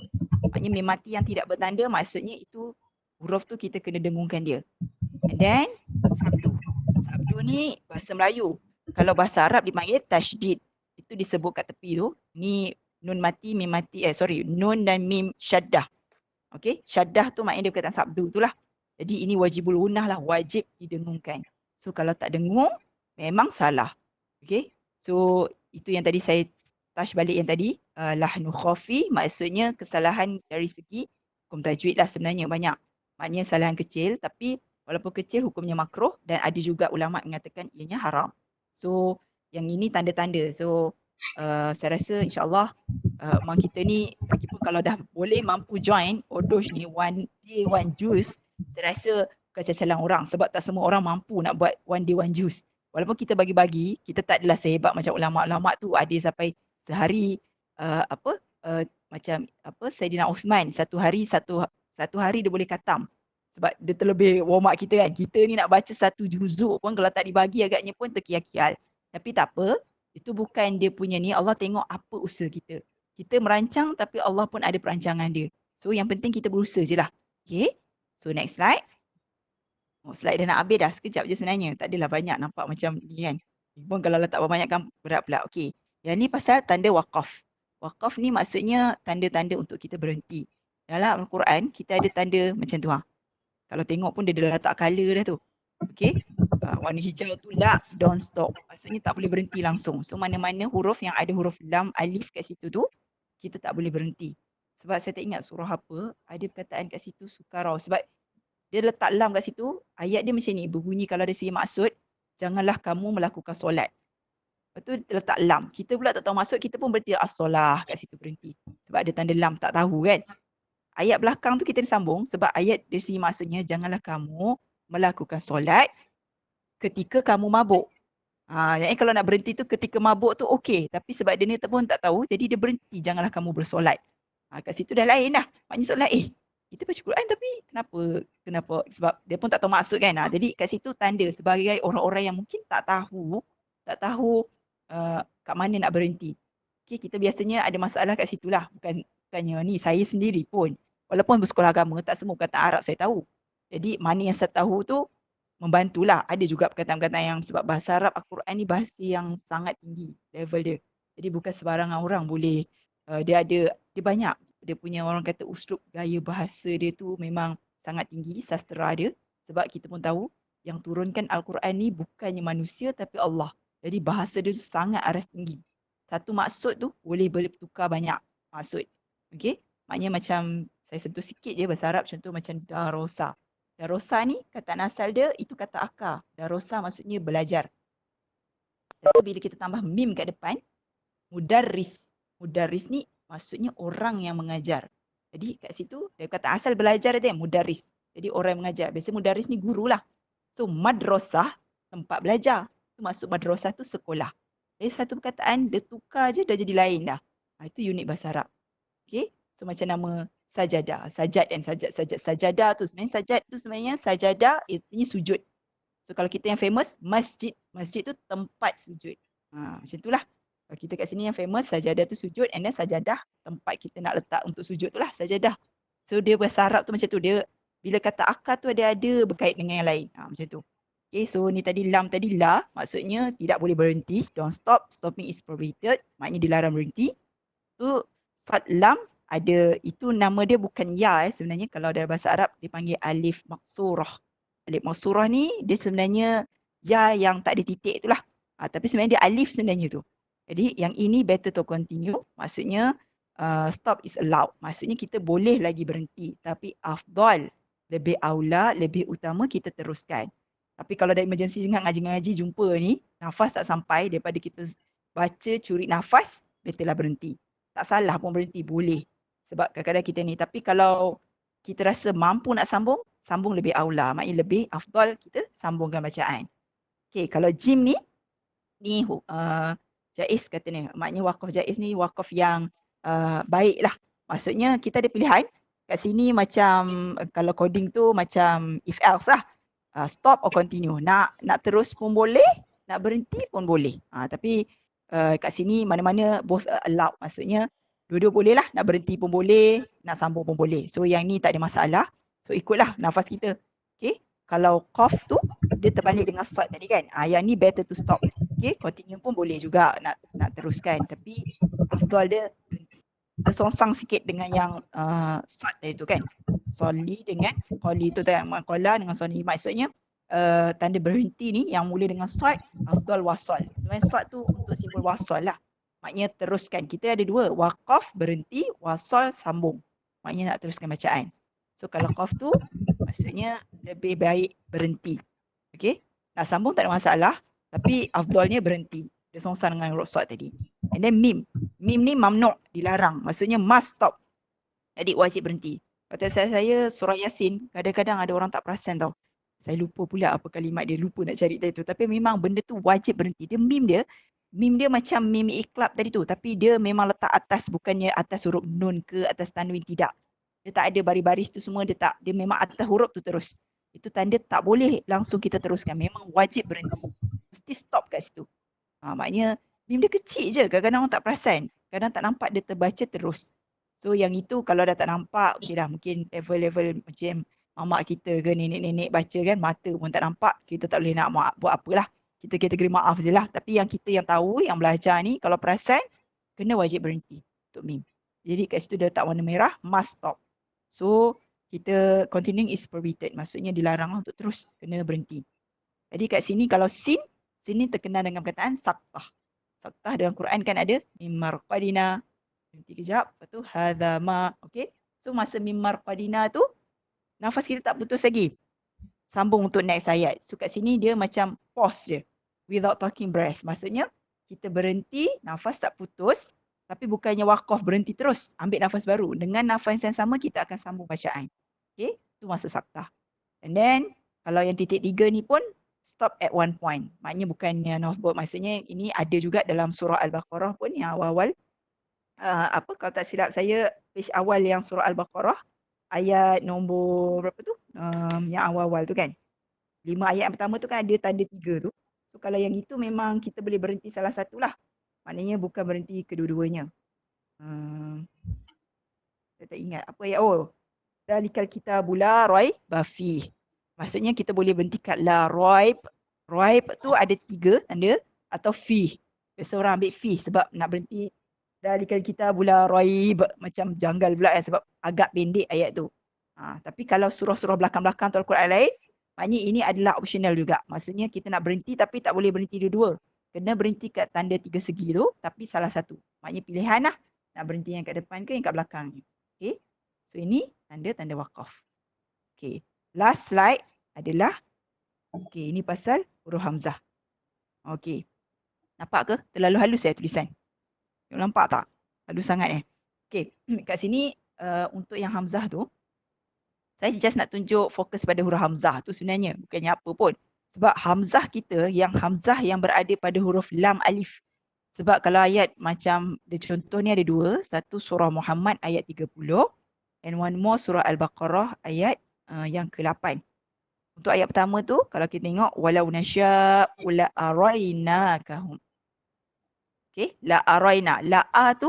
Maknanya mim mati yang tidak bertanda maksudnya itu huruf tu kita kena dengungkan dia. And then sabdu. Sabdu ni bahasa Melayu. Kalau bahasa Arab dipanggil tasydid. Itu disebut kat tepi tu. Ni nun mati, mim mati, nun dan mim syaddah. Okay, syaddah tu maknanya dia berkaitan sabdu tu lah. Jadi ini wajibul gunnah lah, wajib didengungkan. So kalau tak dengung, memang salah. Okay, so itu yang tadi saya touch balik yang tadi. Lahnu khafi maksudnya kesalahan dari segi hukum tajwid lah sebenarnya banyak. Maknanya kesalahan kecil tapi walaupun kecil hukumnya makruh dan ada juga ulama mengatakan ianya haram. So yang ini tanda-tanda. So saya rasa insyaAllah mak kita ni lagipun kalau dah boleh mampu join Odosh ni one day one juice, saya rasa kecacatan orang sebab tak semua orang mampu nak buat one day one juice. Walaupun kita bagi-bagi, kita tak adalah sehebat macam ulama-ulama tu ada sampai sehari macam Saidina Uthman satu hari dia boleh khatam. Sebab dia terlebih warm up kita kan. Kita ni nak baca satu juzuk pun kalau tak dibagi agaknya pun terkial-kial. Tapi tak apa, itu bukan dia punya ni. Allah tengok apa usaha kita. Kita merancang tapi Allah pun ada perancangan dia. So yang penting kita berusaha je lah. Okay. So next slide. Slide dah nak habis dah. Sekejap je sebenarnya. Tak adalah banyak nampak macam ni kan. Pun kalau letak banyak kan berat pula. Okay. Yang ni pasal tanda waqaf. Waqaf ni maksudnya tanda-tanda untuk kita berhenti. Dalam Al-Quran kita ada tanda macam tu. Kalau tengok pun dia dah letak colour dah tu. Okay. Warna hijau tu la, don't stop. Maksudnya tak boleh berhenti langsung. So mana-mana huruf yang ada huruf lam, alif kat situ tu, kita tak boleh berhenti. Sebab saya tak ingat surah apa, ada perkataan kat situ sukarau. Sebab dia letak lam kat situ, ayat dia macam ni, berbunyi kalau ada segi maksud, janganlah kamu melakukan solat. Lepas tu dia letak lam. Kita pula tak tahu maksud, kita pun berhenti as-solah kat situ berhenti. Sebab ada tanda lam, tak tahu kan. Ayat belakang tu kita disambung sebab ayat dari segi maksudnya, janganlah kamu melakukan solat ketika kamu mabuk. Yang kalau nak berhenti tu ketika mabuk tu okey. Tapi sebab dia ni pun tak tahu, jadi dia berhenti, janganlah kamu bersolat. Kat situ dah lain dah. Maknanya solat kita baca Quran tapi kenapa sebab dia pun tak tahu maksud kan. Jadi kat situ tanda sebagai orang-orang yang mungkin tak tahu kat mana nak berhenti. Okay, kita biasanya ada masalah kat situlah. Bukannya ni saya sendiri pun. Walaupun bersekolah agama, tak semua perkataan Arab saya tahu. Jadi mana yang saya tahu tu membantulah. Ada juga perkataan-perkataan yang sebab bahasa Arab Al-Quran ni bahasa yang sangat tinggi level dia. Jadi bukan sebarangan orang boleh dia banyak. Dia punya orang kata uslub gaya bahasa dia tu memang sangat tinggi sastera dia. Sebab kita pun tahu yang turunkan Al-Quran ni bukannya manusia tapi Allah. Jadi bahasa dia tu sangat aras tinggi. Satu maksud tu boleh bertukar banyak maksud. Okey? Maknanya macam saya sentuh sikit je bahasa Arab contoh macam darosa. Darosa ni kata asal dia itu kata akar. Darosa maksudnya belajar. Tapi bila kita tambah mim kat depan, mudarris. Mudarris ni maksudnya orang yang mengajar. Jadi kat situ dia kata asal belajar dia mudarris. Jadi orang yang mengajar. Biasa mudarris ni guru lah. So madrasah tempat belajar. Itu maksud madrasah tu sekolah. Jadi satu perkataan dia tukar je dah jadi lain dah. Itu unik bahasa Arab. Okay. So macam nama sajadah. Sajad dan sajad. Sajadah tu sebenarnya sajad tu sebenarnya sajadah artinya sujud. So kalau kita yang famous masjid. Masjid tu tempat sujud. Macam itulah. Kalau kita kat sini yang famous sajadah tu sujud and then sajadah tempat kita nak letak untuk sujud tu lah sajadah. So dia bahasa Arab tu macam tu. Dia bila kata akar tu ada berkait dengan yang lain. Macam tu. Okay, so ni tadi lam tadi la maksudnya tidak boleh berhenti. Don't stop. Stopping is prohibited. Maknanya dilarang berhenti. Tu sad lam ada itu nama dia bukan ya sebenarnya kalau dalam bahasa Arab dipanggil alif maksurah. Alif maksurah ni dia sebenarnya ya yang tak ada titik itulah. Tapi sebenarnya dia alif sebenarnya tu. Jadi yang ini better to continue. Maksudnya stop is allowed. Maksudnya kita boleh lagi berhenti tapi afdal lebih aula, lebih utama kita teruskan. Tapi kalau ada emergency sangat ngaji-ngaji jumpa ni, nafas tak sampai daripada kita baca curi nafas, betterlah berhenti. Tak salah pun berhenti, boleh. Sebab kadang-kadang kita ni. Tapi kalau kita rasa mampu nak sambung, sambung lebih aula. Maknanya lebih afdal kita sambungkan bacaan. Okay, kalau jim ni jaiz kata ni. Maknanya wakaf jaiz ni wakaf yang baik lah. Maksudnya kita ada pilihan. Kat sini macam kalau coding tu macam if else lah. Stop or continue. Nak terus pun boleh, nak berhenti pun boleh. Tapi kat sini mana-mana both allowed. Maksudnya dua-dua boleh lah. Nak berhenti pun boleh, nak sambung pun boleh. So yang ni tak ada masalah. So ikutlah nafas kita. Okay. Kalau cough tu, dia terbalik dengan short tadi kan. Yang ni better to stop. Okay. Continue pun boleh juga nak teruskan. Tapi afdal dia berhenti. Tersongsang sikit dengan yang short tadi tu kan. Soli dengan qoli tu tadi. Qala dengan soli. Maksudnya tanda berhenti ni yang mula dengan short, afdal wasal. Sebenarnya short tu untuk simbol wasal lah. Maknanya teruskan. Kita ada dua. Waqaf, berhenti. Wasal, sambung. Maknanya nak teruskan bacaan. So kalau qaf tu, maksudnya lebih baik berhenti. Okay. Nak sambung tak ada masalah. Tapi afdalnya berhenti. Dia songsang dengan huruf short tadi. And then mim. Mim ni mamnu', dilarang. Maksudnya must stop. Jadi wajib berhenti. Kata saya surah Yasin, kadang-kadang ada orang tak perasan tau. Saya lupa pula apa kalimat dia, lupa nak cari tadi tu. Tapi memang benda tu wajib berhenti. Dia mim dia macam mim iklab tadi tu. Tapi dia memang letak atas, bukannya atas huruf nun ke atas tanwin, tidak. Dia tak ada baris-baris tu semua, dia memang atas huruf tu terus. Itu tanda tak boleh langsung kita teruskan. Memang wajib berhenti. Mesti stop kat situ. Maknanya mim dia kecil je, kadang-kadang orang tak perasan. Kadang tak nampak dia terbaca terus. So yang itu kalau dah tak nampak, okey dah mungkin level-level macam mamak kita ke nenek-nenek baca kan, mata pun tak nampak, kita tak boleh nak buat apalah. Kita kategori maaf je lah. Tapi yang kita yang tahu, yang belajar ni, kalau perasan, kena wajib berhenti untuk mim. Jadi kat situ dia letak warna merah, must stop. So kita continuing is prohibited. Maksudnya dilarang untuk terus kena berhenti. Jadi kat sini kalau sin ni terkenal dengan perkataan saktah. Saktah dalam Quran kan ada mimar qadina. Berhenti kejap. Lepas tu hadha ma. Okay. So masa mimar qadina tu, nafas kita tak putus lagi. Sambung untuk next ayat. So kat sini dia macam pause je. Without talking breath. Maksudnya kita berhenti, nafas tak putus. Tapi bukannya waqaf berhenti terus. Ambil nafas baru. Dengan nafas yang sama kita akan sambung bacaan. Okay. Itu masuk saktah. And then kalau yang titik 3 ni pun stop at one point. Maknanya bukannya notebook. Maksudnya ini ada juga dalam surah Al-Baqarah pun yang awal-awal. Kalau tak silap saya, page awal yang surah Al-Baqarah, ayat nombor berapa tu? Yang awal-awal tu kan. 5 ayat yang pertama tu kan ada tanda 3 tu. So kalau yang itu memang kita boleh berhenti salah satu lah. Maknanya bukan berhenti kedua-duanya. Saya tak ingat apa ayat. Oh, dalikal kitabu la raiba fih. Maksudnya kita boleh berhenti kat la raib. Raib tu ada 3 tanda atau fih. Biasa orang ambil fih sebab nak berhenti dalikal kitabu la raib. Macam janggal pula kan sebab agak pendek ayat tu. Tapi kalau surah-surah belakang-belakang tu Al-Quran lain, maknanya ini adalah optional juga. Maksudnya kita nak berhenti tapi tak boleh berhenti dua-dua. Kena berhenti kat tanda 3 segi tu tapi salah satu. Maknanya pilihan lah. Nak berhenti yang kat depan ke yang kat belakang ni. Okay. So ini tanda-tanda wakaf. Okay. Last slide adalah ini pasal huruf hamzah. Okay. Nampak ke? Terlalu halus tulisan. Nampak tak? Halus sangat Okay. Kat sini untuk yang hamzah tu, saya just nak tunjuk fokus pada huruf hamzah tu sebenarnya. Bukannya apa pun. Sebab hamzah kita, yang hamzah yang berada pada huruf lam alif. Sebab kalau ayat macam, contoh ni ada 2. Satu surah Muhammad ayat 30. And one more surah Al-Baqarah ayat yang ke-8. Untuk ayat pertama tu, kalau kita tengok, walau nasya'u la'arainakahum. Okay, la'araina. La'a tu,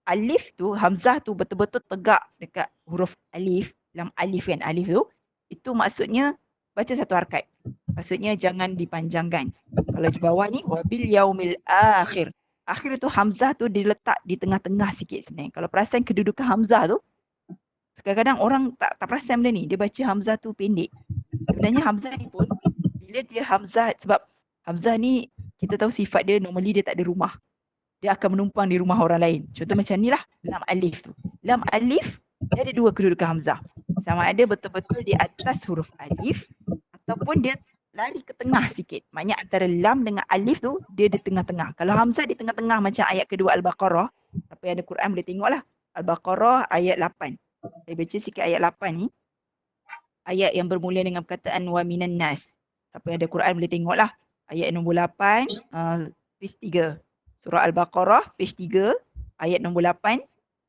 alif tu, hamzah tu betul-betul tegak dekat huruf alif. Lam alif kan, alif tu. Itu maksudnya, baca satu harakat. Maksudnya jangan dipanjangkan. Kalau di bawah ni, wabil yaumil akhir. Akhir tu hamzah tu diletak di tengah-tengah sikit sebenarnya. Kalau perasan kedudukan hamzah tu, kadang-kadang orang tak perasan benda ni. Dia baca hamzah tu pendek. Sebenarnya hamzah ni pun, bila dia hamzah, sebab hamzah ni, kita tahu sifat dia, normally dia tak ada rumah. Dia akan menumpang di rumah orang lain. Contoh macam ni lah, lam alif tu. Lam alif, dia ada 2 kedudukan hamzah. Sama ada betul-betul di atas huruf alif, ataupun dia lari ke tengah sikit. Maknanya antara lam dengan alif tu, dia di tengah-tengah. Kalau hamzah di tengah-tengah macam ayat kedua Al-Baqarah, siapa yang ada Quran boleh tengok lah. Al-Baqarah ayat 8. Saya baca sikit ayat 8 ni. Ayat yang bermula dengan perkataan wa minan nas. Siapa yang ada Quran boleh tengok lah. Ayat nombor 8, page 3. Surah Al-Baqarah, page 3, ayat nombor 8.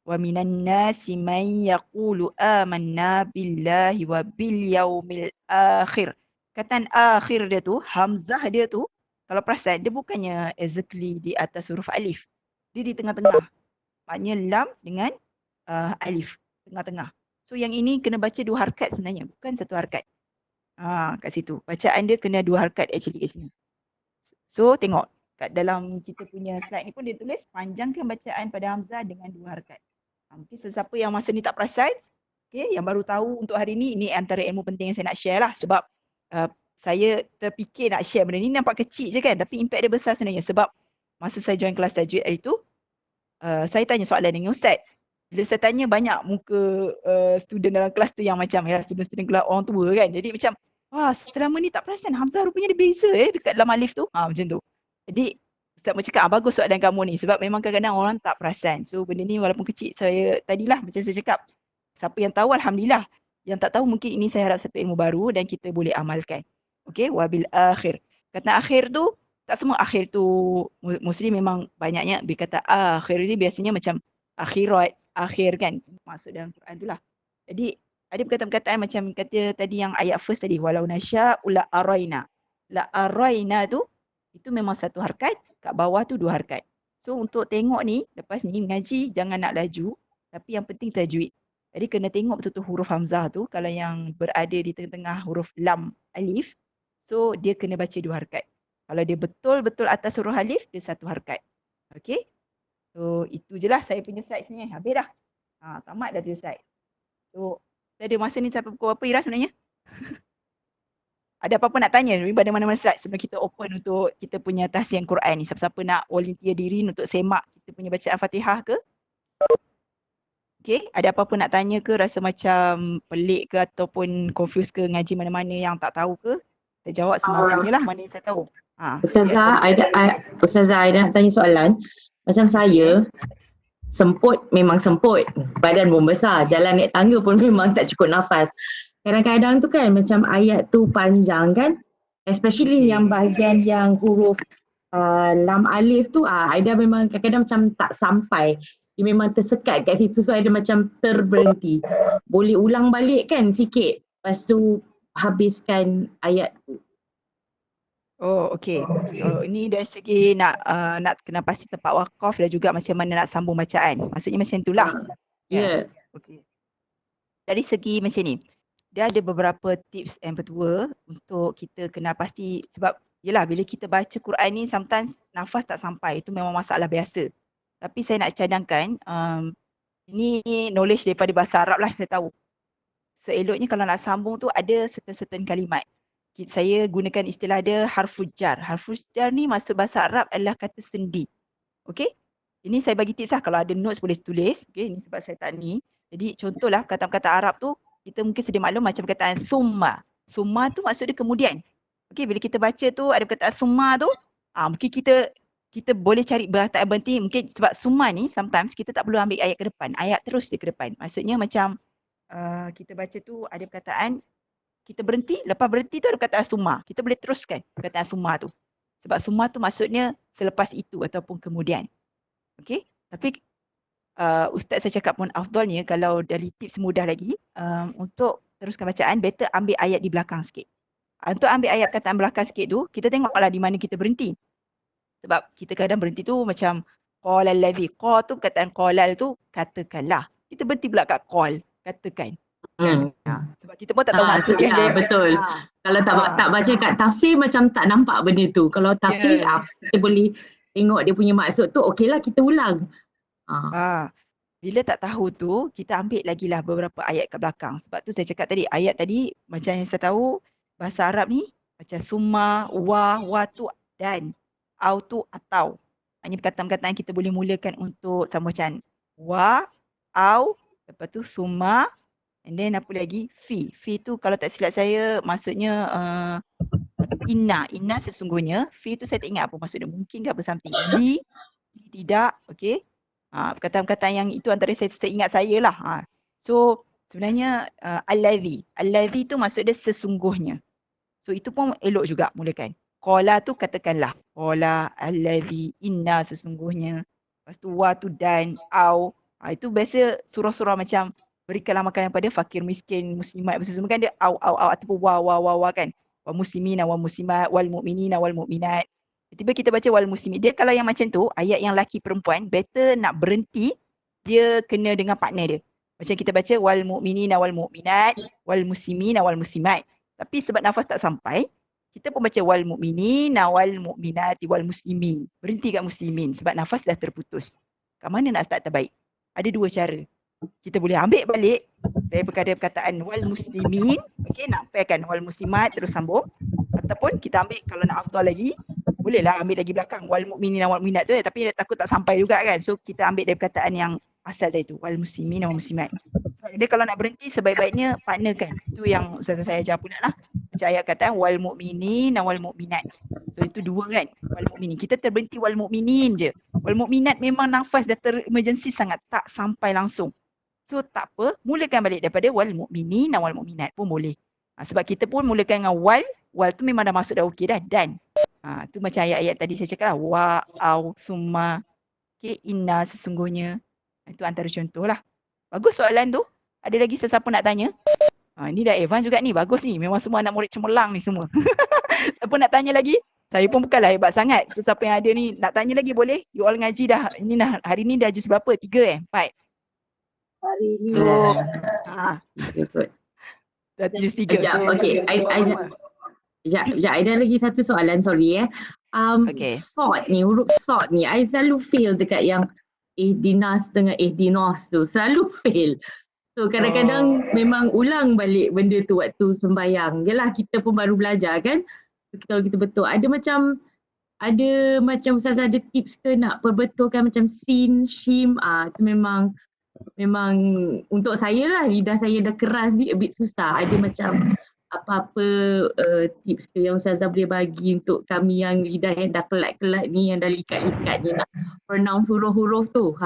Wa minan nasi man yaqulu amanna billahi wa bil yaumil akhir. Kataan akhir dia tu, hamzah dia tu, kalau perasan, dia bukannya exactly di atas huruf alif. Dia di tengah-tengah. Maknanya lam dengan alif. Tengah-tengah. So yang ini kena baca 2 harakat sebenarnya. Bukan 1 harakat. Kat situ. Bacaan dia kena 2 harakat actually kat sini. So tengok. Kat dalam kita punya slide ni pun dia tulis panjangkan bacaan pada hamzah dengan 2 harakat. Mungkin sesiapa yang masa ni tak perasan, yang baru tahu untuk hari ni, ini antara ilmu penting yang saya nak share lah. Sebab saya terfikir nak share benda ni, nampak kecil je kan. Tapi impact dia besar sebenarnya. Sebab masa saya join kelas tajwid hari tu, saya tanya soalan dengan Ustaz. Bila saya tanya, banyak muka student dalam kelas tu yang macam student-student kelas orang tua kan. Jadi macam, wah selama ni tak perasan hamzah rupanya dia beza dekat dalam alif tu. Macam tu. Jadi Ustaz mau cakap, bagus soalan kamu ni. Sebab memang kadang-kadang orang tak perasan. So benda ni walaupun kecil, saya tadilah macam saya cakap, siapa yang tahu Alhamdulillah. Yang tak tahu mungkin ini saya harap satu ilmu baru dan kita boleh amalkan. Okay, wabil akhir. Kata akhir tu, tak semua akhir tu Muslim memang banyaknya berkata akhir ni biasanya macam akhirat, akhir kan. Maksud dalam Quran tu lah. Jadi ada perkataan-perkataan macam kata tadi yang ayat first tadi. Walau nasya'u la araina. La araina tu, itu memang 1 harakat. Kat bawah tu 2 harakat. So untuk tengok ni, lepas ni mengaji jangan nak laju. Tapi yang penting tajwid. Jadi kena tengok betul-betul huruf hamzah tu. Kalau yang berada di tengah-tengah huruf lam alif. So dia kena baca 2 harakat. Kalau dia betul-betul atas huruf alif, dia 1 harakat. Okay. So itu je lah saya punya slide sebenarnya. Habis dah. Tamat dah tu slide. So saya ada masa ni sampai pukul berapa Ira sebenarnya? Ada apa-apa nak tanya pada mana-mana slide sebelum kita open untuk kita punya tahsian Quran ni. Siapa-siapa nak volunteer diri untuk semak kita punya bacaan Fatihah ke? Okay, ada apa-apa nak tanya ke? Rasa macam pelik ke ataupun confused ke ngaji mana-mana yang tak tahu ke? Saya jawab semampunya lah mana yang saya tahu. Ustazah, Aida nak tanya soalan. Macam saya, semput memang semput. Badan pun besar. Jalan naik tangga pun memang tak cukup nafas. Kadang-kadang tu kan macam ayat tu panjang kan. Especially yang bahagian yang huruf lam alif tu, Aida memang kadang-kadang macam tak sampai. dia memang tersekat kat situ, so ada macam terberhenti. Boleh ulang balik kan sikit, lepas tu habiskan ayat tu. Oh, okey. Ini dari segi nak kena pasti tempat wakaf dan juga macam mana nak sambung bacaan. Maksudnya macam itulah. Ya. Okey. Dari segi macam ni, dia ada beberapa tips and petua untuk kita kena pasti sebab yelah bila kita baca Quran ni sometimes nafas tak sampai. Itu memang masalah biasa. Tapi saya nak cadangkan ini knowledge daripada bahasa Arab lah saya tahu. Seeloknya kalau nak sambung tu ada certain kalimat. Saya gunakan istilah dia harful jar. Harful jar ni maksud bahasa Arab adalah kata sendi. Okey? Ini saya bagi tips lah. Kalau ada notes boleh tulis. Okey, ini sebab saya tak ni. Jadi contohlah kata-kata Arab tu kita mungkin sedia maklum macam perkataan summa. Summa tu maksud dia kemudian. Okey, bila kita baca tu ada perkataan summa tu, mungkin kita boleh cari berhenti. Mungkin sebab summa ni sometimes kita tak perlu ambil ayat ke depan. Ayat terus je ke depan. Maksudnya macam kita baca tu ada perkataan kita berhenti, lepas berhenti tu ada perkataan summa. Kita boleh teruskan perkataan summa tu. Sebab summa tu maksudnya selepas itu ataupun kemudian. Okey? Tapi Ustaz saya cakap pun afdalnya kalau dari tips mudah lagi untuk teruskan bacaan, better ambil ayat di belakang sikit. Untuk ambil ayat perkataan belakang sikit tu, kita tengoklah di mana kita berhenti. Sebab kita kadang berhenti tu macam qala allazi. Qa tu perkataan qalal tu katakanlah. Kita berhenti pula kat qal, katakan. Sebab kita pun tak tahu maksud dia. Ya, betul. Kalau tak baca kat tafsir macam tak nampak benda tu. Kalau tafsir kita boleh tengok dia punya maksud tu, okeylah kita ulang. Bila tak tahu tu, kita ambil lagi lah beberapa ayat kat belakang. Sebab tu saya cakap tadi, ayat tadi macam yang saya tahu bahasa Arab ni macam summa, wa tu dan, au tu atau. Hanya perkataan-perkataan kita boleh mulakan untuk sama macam wa, au, lepas tu summa, and then apa lagi? Fi. Fi tu kalau tak silap saya maksudnya inna. Inna sesungguhnya. Fi tu saya tak ingat apa maksudnya. Mungkin ke apa something. Li tidak. Okay. Perkataan-perkataan yang itu antara saya ingat saya lah. So sebenarnya alladhi. Alladhi tu maksud dia sesungguhnya. So itu pun elok juga mulakan. Qala tu katakanlah. Qala alladhi inna sesungguhnya. Lepas tu wa tu dan au. Itu biasa surah-surah macam berikanlah makanan pada fakir miskin muslimat semua kan dia au ataupun wa kan. Wa muslimina wa muslimat wal mu'minina wal mu'minat. Tiba kita baca wal muslimin. Dia kalau yang macam tu ayat yang laki perempuan better nak berhenti dia kena dengan partner dia. Macam kita baca wal mu'minina wal mu'minat wal muslimina wal muslimat. Tapi sebab nafas tak sampai kita pun baca wal mu'minina wal mu'minati wal muslimin. Berhenti kat muslimin sebab nafas dah terputus. Kat mana nak start terbaik? Ada dua cara. Kita boleh ambil balik daripada perkataan wal muslimin, okey, nak pairkan wal muslimat terus sambung, ataupun kita ambil kalau nak afdal lagi bolehlah ambil lagi belakang wal mu'minin wal mu'minat tu tapi takut tak sampai juga kan, so kita ambil dari perkataan yang asal tadi tu wal muslimin wal muslimat. Sebab dia kalau nak berhenti sebaik-baiknya partner kan, itu yang ustazah saya ajar pula lah, macam ayat kata wal mu'minin wal mu'minat, so itu dua kan, wal mu'minin kita terberhenti wal mu'minin je, wal mu'minat memang nafas dah ter-emergency sangat tak sampai langsung. So tak apa, mulakan balik daripada wal mu'minin wal mu'minat pun boleh. Sebab kita pun mulakan dengan wal tu memang dah masuk dah okey dah, dan. Tu macam ayat-ayat tadi saya cakap lah, wa, au, summa, okay, inna sesungguhnya. Itu antara contoh lah. Bagus soalan tu. Ada lagi sesiapa nak tanya? Ni dah advance juga ni, bagus ni. Memang semua anak murid cemerlang ni semua. Siapa nak tanya lagi? Saya pun bukanlah hebat sangat. So siapa yang ada ni nak tanya lagi boleh. You all ngaji dah, ini dah, hari ni dah juz berapa? 3 4? Hari ni So, dah juz 3. Sekejap, So, okay. Sekejap, ada lagi satu soalan, sorry Okay. Sod ni, huruf sod ni, I selalu fail dekat yang ihdinas dengan ihdinos tu, selalu fail. So kadang-kadang memang ulang balik benda tu waktu sembahyang. Yalah, kita pun baru belajar kan. Kalau kita betul, ada macam Ustazah ada tips ke nak perbetulkan macam sin, shim, itu memang untuk saya lah, lidah saya dah keras ni a bit susah. Ada macam apa-apa tips ke yang Ustazah boleh bagi untuk kami yang lidah yang dah kelat-kelat ni, yang dah likat-likat ni nak pronounce huruf-huruf tu.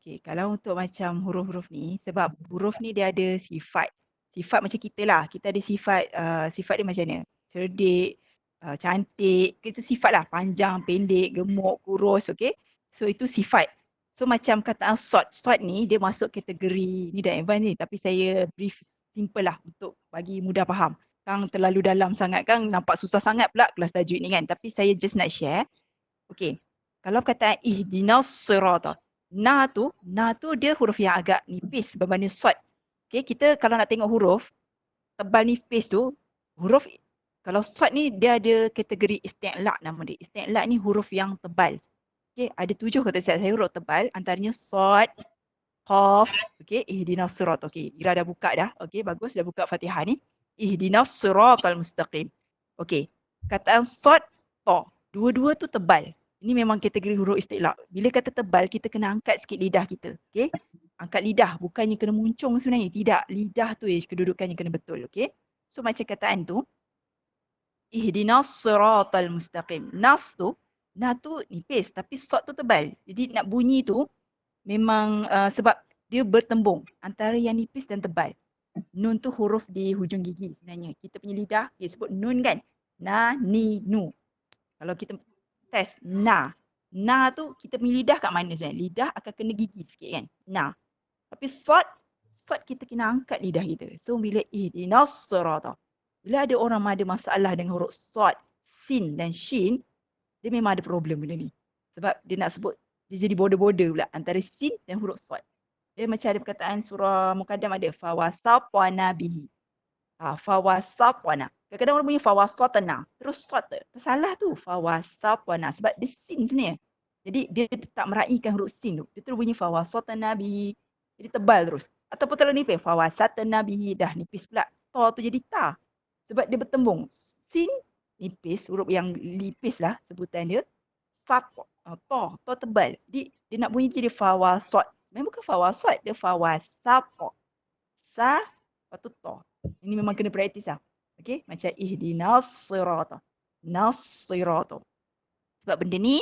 Okay, kalau untuk macam huruf-huruf ni, sebab huruf ni dia ada sifat. Sifat macam kita lah, kita ada sifat dia macam mana? Cerdik, cantik, itu sifat lah, panjang, pendek, gemuk, kurus, okay. So itu sifat. So macam kataan sort ni dia masuk kategori ni dah advance ni, tapi saya brief simple lah untuk bagi mudah faham. Kang terlalu dalam sangat kan, nampak susah sangat pula kelas tajwid ni kan, tapi saya just nak share. Okey. Kalau kataan ihdinas sirata, na tu dia huruf yang agak nipis berbanding sort. Okey, kita kalau nak tengok huruf tebal nipis tu, huruf kalau sort ni dia ada kategori isti'la nama dia. Isti'la ni huruf yang tebal. Okey, ada 7 kata saya huruf tebal, antaranya sad, qaf, okey, ihdinas sirat. Okey, Ira dah buka dah. Okey, bagus dah buka Fatihah ni. Ihdinas siratal mustaqim. Okey, kataan sad, ta. Dua-dua tu tebal. Ini memang kategori huruf isti'la. Bila kata tebal, kita kena angkat sikit lidah kita. Okey? Angkat lidah, bukannya kena muncung sebenarnya. Tidak, lidah tu kedudukannya kena betul. Okey? So macam kataan tu, ihdinas siratal mustaqim. Nas tu nipis tapi sod tu tebal. Jadi nak bunyi tu memang sebab dia bertembung antara yang nipis dan tebal. Nun tu huruf di hujung gigi sebenarnya. Kita punya lidah dia sebut nun kan. Na, ni, nu. Kalau kita test na. Na tu kita punya lidah kat mana sebenarnya? Lidah akan kena gigi sikit kan. Na. Tapi sod kita kena angkat lidah kita. So bila ihdinas sirata. Bila ada orang ada masalah dengan huruf sod, sin dan shin, dia memang ada problem benda ni. Sebab dia nak sebut, dia jadi border-border pula antara sin dan huruf sod. Dia macam ada perkataan surah Muqaddam ada, fawasatwana bihi. Fawasatwana. Kadang-kadang orang punya fawasatana. Terus sod tu. Tersalah tu. Fawasatwana. Sebab dia sin sebenarnya. Jadi dia tak meraihkan huruf sin tu. Dia terus bunyi fawasatana bihi. Jadi tebal terus. Ataupun terlalu nipis. Fawasatana bihi. Dah nipis pula. Ta tu jadi ta. Sebab dia bertembung. Sin nipis, huruf yang nipis lah sebutan dia. Sat, ta tebal. Dia nak bunyi jadi fawasat. Sebenarnya bukan fawasat, dia fawasat. Sa, lepas tu ta. Ini memang kena praktis lah. Okay, macam ihdinas sirata. Nas-sirata. Sebab benda ni,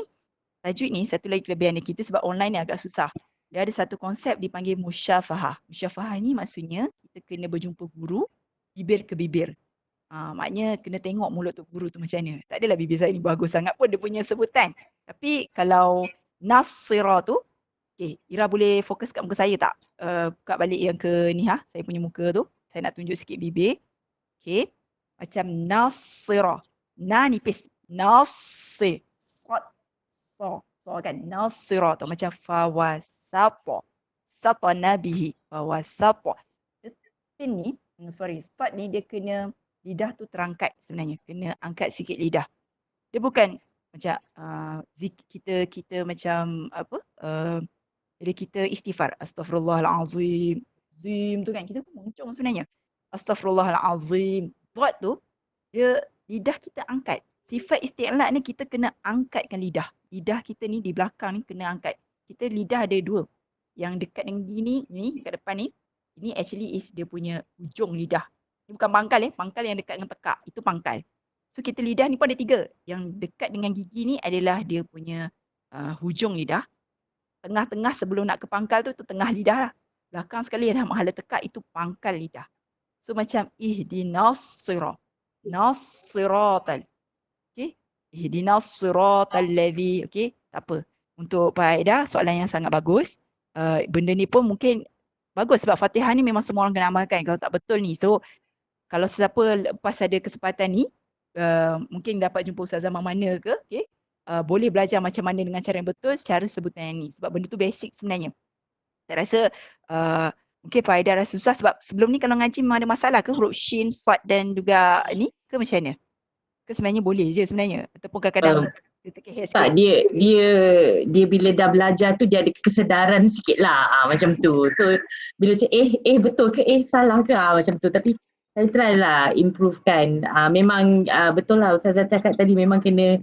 tajwid ni satu lagi kelebihan kita sebab online ni agak susah. Dia ada satu konsep dipanggil musyafahah. Musyafahah ni maksudnya kita kena berjumpa guru, bibir ke bibir. Maknanya kena tengok mulut tu guru tu macam mana. Tak adalah bibir saya ni bagus sangat pun dia punya sebutan. Tapi kalau nasira tu, okay, Ira boleh fokus kat muka saya tak? Buka balik yang ke ni saya punya muka tu. Saya nak tunjuk sikit bibir. Okay. Macam nasira. Na nipis. Nasir. So kan. Nasira tu macam fawasapa. Sapa nabihi. Fawasapa. Ni, sad ni dia kena lidah tu terangkat sebenarnya. Kena angkat sikit lidah. Dia bukan macam kita macam apa? Bila kita istighfar. Astaghfirullahalazim. Zim tu kan. Kita pun muncung sebenarnya. Astaghfirullahalazim. Buat tu, dia lidah kita angkat. Sifat isti'la ni kita kena angkatkan lidah. Lidah kita ni di belakang ni kena angkat. Kita lidah ada dua. Yang dekat dengan gini, ni dekat depan ni. Ini actually is dia punya hujung lidah. Ini bukan pangkal pangkal yang dekat dengan tekak. Itu pangkal. So kita lidah ni pun ada 3. Yang dekat dengan gigi ni adalah dia punya hujung lidah. Tengah-tengah sebelum nak ke pangkal tu tengah lidah lah. Belakang sekali ada mahala tekak itu pangkal lidah. So macam ihdinas sirat. Nasiratal. Okay. Ihdinas siratal ladzi. Okay. Tak apa. Untuk Pak Aida, soalan yang sangat bagus. Benda ni pun mungkin bagus sebab Fatihah ni memang semua orang kena amalkan. Kalau tak betul ni. So kalau sesiapa lepas ada kesempatan ni, mungkin dapat jumpa Ustazah mana ke, okay? Boleh belajar macam mana dengan cara yang betul secara sebutan yang ni. Sebab benda tu basic sebenarnya. Saya rasa mungkin Pak Aida rasa susah sebab sebelum ni kalau ngaji memang ada masalah ke huruf shin, sad dan juga ni ke macam mana? Ke sebenarnya boleh je sebenarnya? Ataupun kadang-kadang dia terkehel sikit? Tak, dia bila dah belajar tu dia ada kesedaran sikit lah macam tu. So bila macam betul ke salah ke macam tu. Tapi saya try lah improvekan. Memang betul lah Ustazah cakap tadi memang kena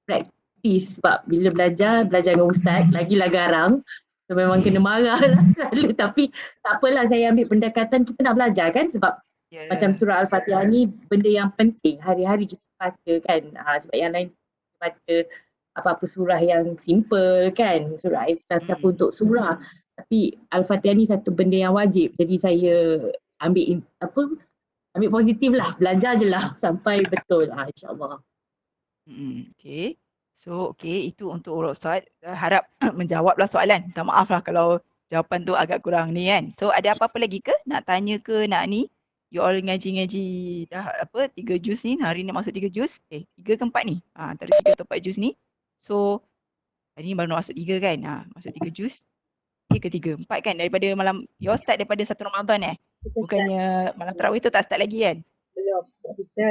praktis sebab bila belajar dengan Ustaz lagilah garang. So memang kena marah lah selalu. Tapi tak apalah, saya ambil pendekatan kita nak belajar kan sebab macam surah Al-Fatihah ni benda yang penting hari-hari kita baca kan. Sebab yang lain baca apa-apa surah yang simple kan, surah Ikhlas apa untuk surah, tapi Al-Fatihah ni satu benda yang wajib. Jadi saya ambil positif lah, belajar je lah sampai betul insyaAllah. Okay. So, okey, itu untuk urut Ustaz. Harap menjawablah soalan. Minta maaf lah kalau jawapan tu agak kurang ni kan. So, ada apa-apa lagi ke? Nak tanya ke nak ni? You all ngaji-ngaji dah apa, 3 juz ni. Hari ni masuk 3 juz. 3 ke 4 ni? Antara 3 atau 4 juz ni. So, hari ni baru nak masuk 3 kan? Masuk 3 juz. Ke 3, 4 kan? Daripada malam, you all start daripada 1 Ramadan Kita start Bukannya malam tarawih tu tak start lagi kan? belum. Kita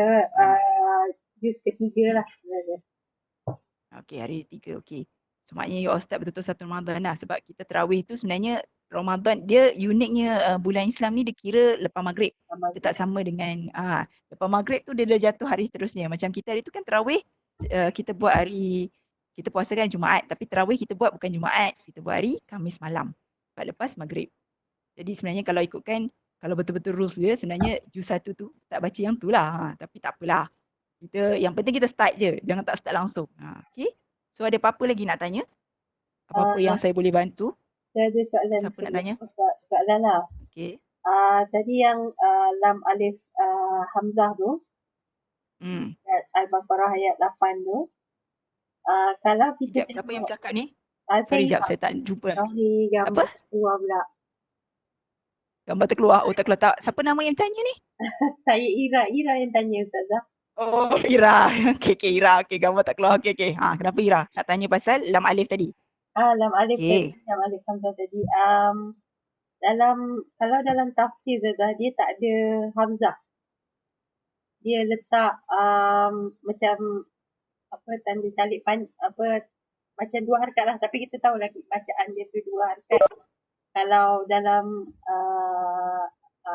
juz ketiga lah sebenarnya. Okey, hari 3. Okey. So maknanya you all start betul-betul 1 Ramadan lah. Sebab kita tarawih tu sebenarnya Ramadan, dia uniknya bulan Islam ni dia kira lepas maghrib. Dia tak sama dengan lepas maghrib tu dia dah jatuh hari seterusnya. Macam kita hari tu kan tarawih, kita buat hari, kita puasa kan Jumaat. Tapi tarawih kita buat bukan Jumaat. Kita buat hari Khamis malam. Lepas maghrib. Jadi sebenarnya kalau ikutkan, kalau betul-betul rules dia, sebenarnya juz 1 tu start baca yang tu lah. Tapi tak apalah. Yang penting kita start je. Jangan tak start langsung. Okay. So ada apa-apa lagi nak tanya? Apa-apa yang saya boleh bantu? Saya ada soalan. Siapa nak tanya? Soalan lah. Okay. Tadi yang lam alif hamzah tu, Al-Baqarah ayat 8 tu, kalau kita Sekejap, siapa yang bercakap ni? saya Sorry, sekejap, saya tak jumpa. Sorry, gambar keluar pula. Gambar terkeluar. Oh, terkeluar tak. Siapa nama yang tanya ni? Saya Ira yang tanya Ustazah. Oh, Ira. Okay, Ira. Okay, gambar tak keluar. Okay. Kenapa Ira? Nak tanya pasal lam alif tadi? Lam alif tadi, lam alif hamzah tadi. Kalau dalam tafsir Ustazah, dia tak ada hamzah. Dia letak macam apa, tanda salib macam 2 harakat lah, tapi kita tahu lah bacaan dia tu 2 harakat. Kalau dalam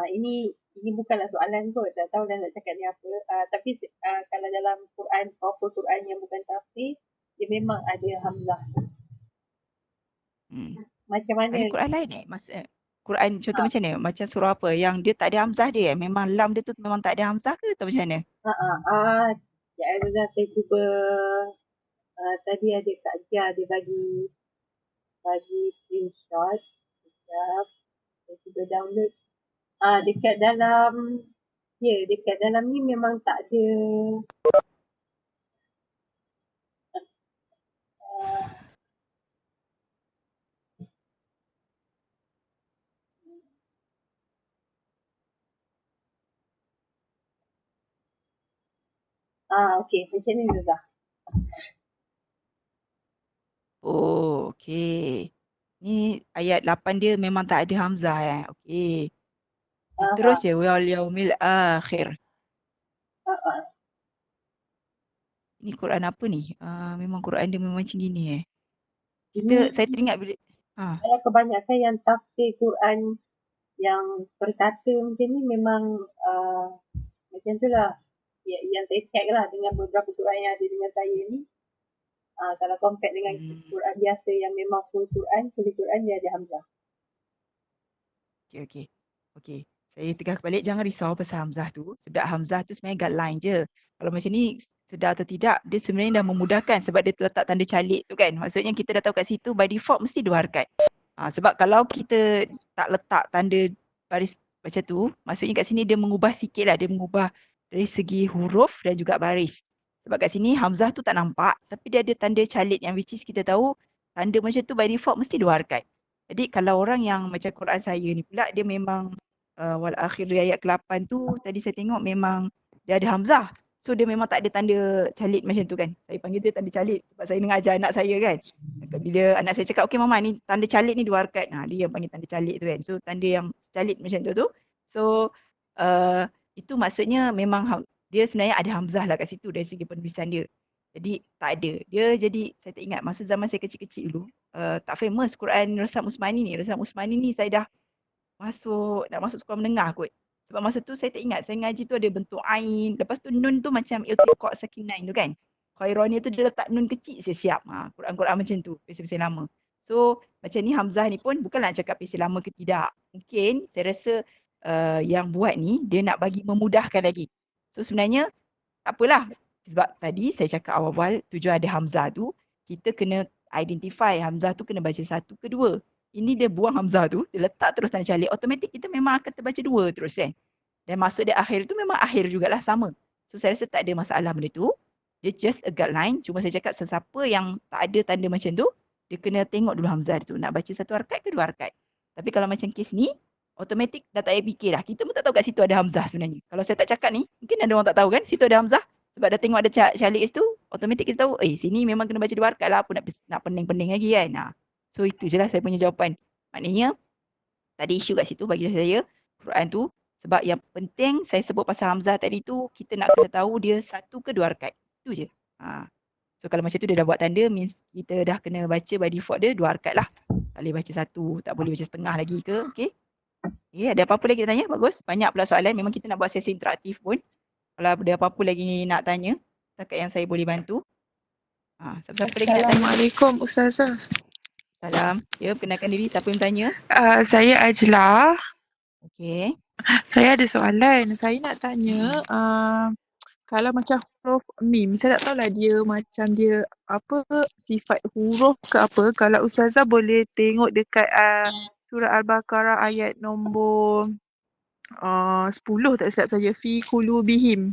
ini bukanlah soalan kot, tak tahu dah nak cakap ni apa. Tapi kalau dalam Quran, proper Quran yang bukan tafsir, dia memang ada hamzah. Macam mana? Ada Quran lain Quran contoh macam mana? Macam surah apa yang dia tak ada hamzah dia? Memang lam dia tu memang tak ada hamzah ke atau macam mana? Ya, saya cuba tadi ada Kak Jia, dia bagi screenshot. Sekejap. Saya cuba download. Dekat dalam ni memang tak ada. Okey, macam ni Ustazah. Oh, okey. Ni ayat 8 dia memang tak ada hamzah Okey. Terus je wal yaumil akhir. Ni Quran apa ni? Memang Quran dia memang macam gini saya teringat bila Kebanyakan yang tafsir Quran yang perkata macam ni memang macam tu lah. Yang saya check lah dengan beberapa Quran yang ada dengan saya ni. Kalau compare dengan Quran biasa yang memang full Quran dia ada hamzah. Okey. Saya tegas balik, jangan risau pasal hamzah tu. Sebab hamzah tu sebenarnya guideline je. Kalau macam ni, sedar atau tidak, dia sebenarnya dah memudahkan sebab dia terletak tanda calik tu kan. Maksudnya kita dah tahu kat situ by default mesti 2 harakat. Sebab kalau kita tak letak tanda baris macam tu, maksudnya kat sini dia mengubah sikit lah. Dia mengubah dari segi huruf dan juga baris. Sebab kat sini hamzah tu tak nampak, tapi dia ada tanda calik yang which is kita tahu tanda macam tu by default mesti 2 harakat. Jadi kalau orang yang macam Quran saya ni pula, dia memang wal akhir ayat ke-8 tu, tadi saya tengok memang dia ada hamzah. So dia memang tak ada tanda calit macam tu kan. Saya panggil dia tanda calit sebab saya nak ajar anak saya kan. Bila anak saya cakap, okey mama ni tanda calit ni 2 harakat. Dia yang panggil tanda calit tu kan. So tanda yang calit macam tu. So itu maksudnya memang dia sebenarnya ada hamzah lah kat situ dari segi penulisan dia. Jadi tak ada. Dia jadi saya tak ingat masa zaman saya kecil-kecil dulu, tak famous Quran Rasam Usmani ni. Rasam Usmani ni saya dah nak masuk sekolah menengah kot. Sebab masa tu saya tak ingat, saya ngaji tu ada bentuk ain. Lepas tu nun tu macam iltiqa sakinain tu kan. Khaironiyah tu dia letak nun kecil siap-siap. Quran-Quran macam tu, pesil-pesil lama. So macam ni hamzah ni pun bukanlah cakap pesil lama ke tidak. Mungkin saya rasa yang buat ni dia nak bagi memudahkan lagi. So sebenarnya tak apalah. Sebab tadi saya cakap awal-awal tujuan ada hamzah tu, kita kena identify hamzah tu kena baca 1 ke 2. Ini dia buang hamzah tu, dia letak terus tanda calik, automatik kita memang akan terbaca 2 terus kan. Dan maksud dia akhir tu memang akhir jugalah sama. So saya rasa tak ada masalah benda tu. Dia just a guideline. Cuma saya cakap sesiapa yang tak ada tanda macam tu, dia kena tengok dulu hamzah tu. Nak baca satu harakat ke dua harakat. Tapi kalau macam kes ni, automatik dah tak payah fikir dah. Kita pun tak tahu kat situ ada hamzah sebenarnya. Kalau saya tak cakap ni, mungkin ada orang tak tahu kan, situ ada hamzah. Sebab dah tengok ada calik tu, automatik kita tahu, sini memang kena baca dua harakat lah, apa nak pening-pening lagi kan. So itu je lah saya punya jawapan. Maknanya, tak ada isu kat situ bagi saya, Quran tu. Sebab yang penting saya sebut pasal hamzah tadi tu, kita nak kena tahu dia satu ke dua harakat. Itu je. So kalau macam tu dia dah buat tanda, means kita dah kena baca by default dia dua harakat lah. Tak boleh baca satu, tak boleh baca setengah lagi ke. Okay. Ada apa-apa lagi nak tanya? Bagus. Banyak pula soalan. Memang kita nak buat sesi interaktif pun. Kalau ada apa-apa lagi nak tanya, setakat yang saya boleh bantu. Siapa-siapa lagi nak tanya? Assalamualaikum Ustazah. Salam. Ya, perkenalkan diri. Siapa yang tanya? Saya Ajla. Okey. Saya ada soalan. Saya nak tanya, kalau macam huruf mim, saya tak tahulah dia macam dia apa sifat huruf ke apa. Kalau Ustazah boleh tengok dekat surah Al-Baqarah ayat nombor 10 tak silap saya. Fi qulubihim.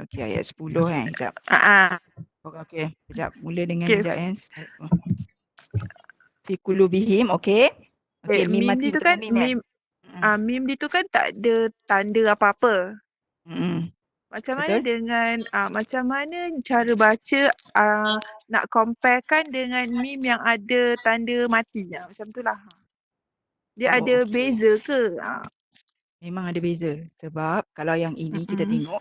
Okey, ayat 10 kan. Sekejap. Okey. Sekejap. Mula dengan sekejap kan. Semua. Fi qulubihim. Okey. Okey, mim Mim mati dia tu betul kan mim kan? mim dia tu kan tak ada tanda apa-apa. Macam mana Betul. dengan macam mana cara baca nak comparekan dengan mim yang ada tanda mati macam itulah. Dia ada okey. beza ke? Memang ada beza. Sebab kalau yang ini kita tengok,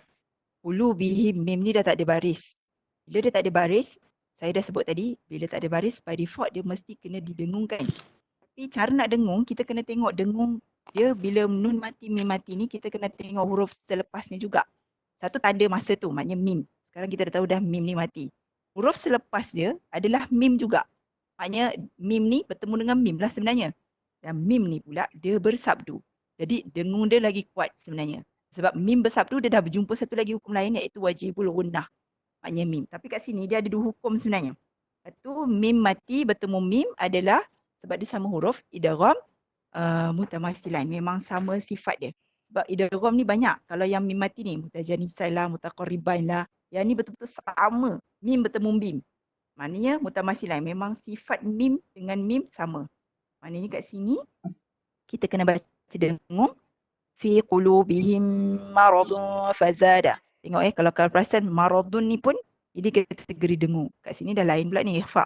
qulubihim, mim ni dah tak ada baris. Bila dia tak ada baris, saya dah sebut tadi, bila tak ada baris, by default dia mesti kena didengungkan. Tapi cara nak dengung, kita kena tengok dengung dia bila nun mati, mim mati ni, kita kena tengok huruf selepasnya juga. Satu tanda masa tu, maknanya mim. Sekarang kita dah tahu dah mim ni mati. Huruf selepas dia adalah mim juga. Maknanya mim ni bertemu dengan mim lah sebenarnya. Dan mim ni pula dia bersabdu. Jadi dengung dia lagi kuat sebenarnya. Sebab mim bersabdu dia dah berjumpa satu lagi hukum lain iaitu wajibul gunnah. Maknanya mim. Tapi kat sini dia ada dua hukum sebenarnya. Satu mim mati bertemu mim adalah sebab dia sama huruf idgham mutamasilan. Memang sama sifat dia. Sebab idgham ni banyak. Kalau yang mim mati ni mutajanisan lah, mutaqarriban lah. Yang ni betul-betul sama. Mim bertemu mim. Maknanya mutamasilan. Memang sifat mim dengan mim sama. Maknanya kat sini kita kena baca dengung fi qulubihim maradun fazada. Tengok kalau perasan maradun ni pun ini kategori dengung. Kat sini dah lain pula ni ikhfa.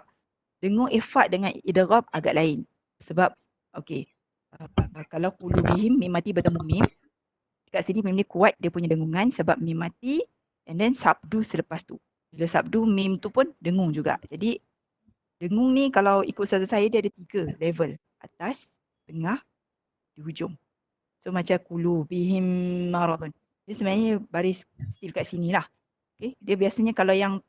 Dengung ikhfa dengan idgham agak lain. Sebab okey. Kalau qulubihim mim mati bertemu mim. Kat sini mim ni kuat dia punya dengungan sebab mim mati and then sabdu selepas tu. Bila sabdu mim tu pun dengung juga. Jadi dengung ni kalau ikut ustazah saya dia ada 3 level. Atas, tengah, di hujung. So macam qulubihim maradun. Dia sebenarnya baris stil kat sini lah. Okay? Dia biasanya kalau yang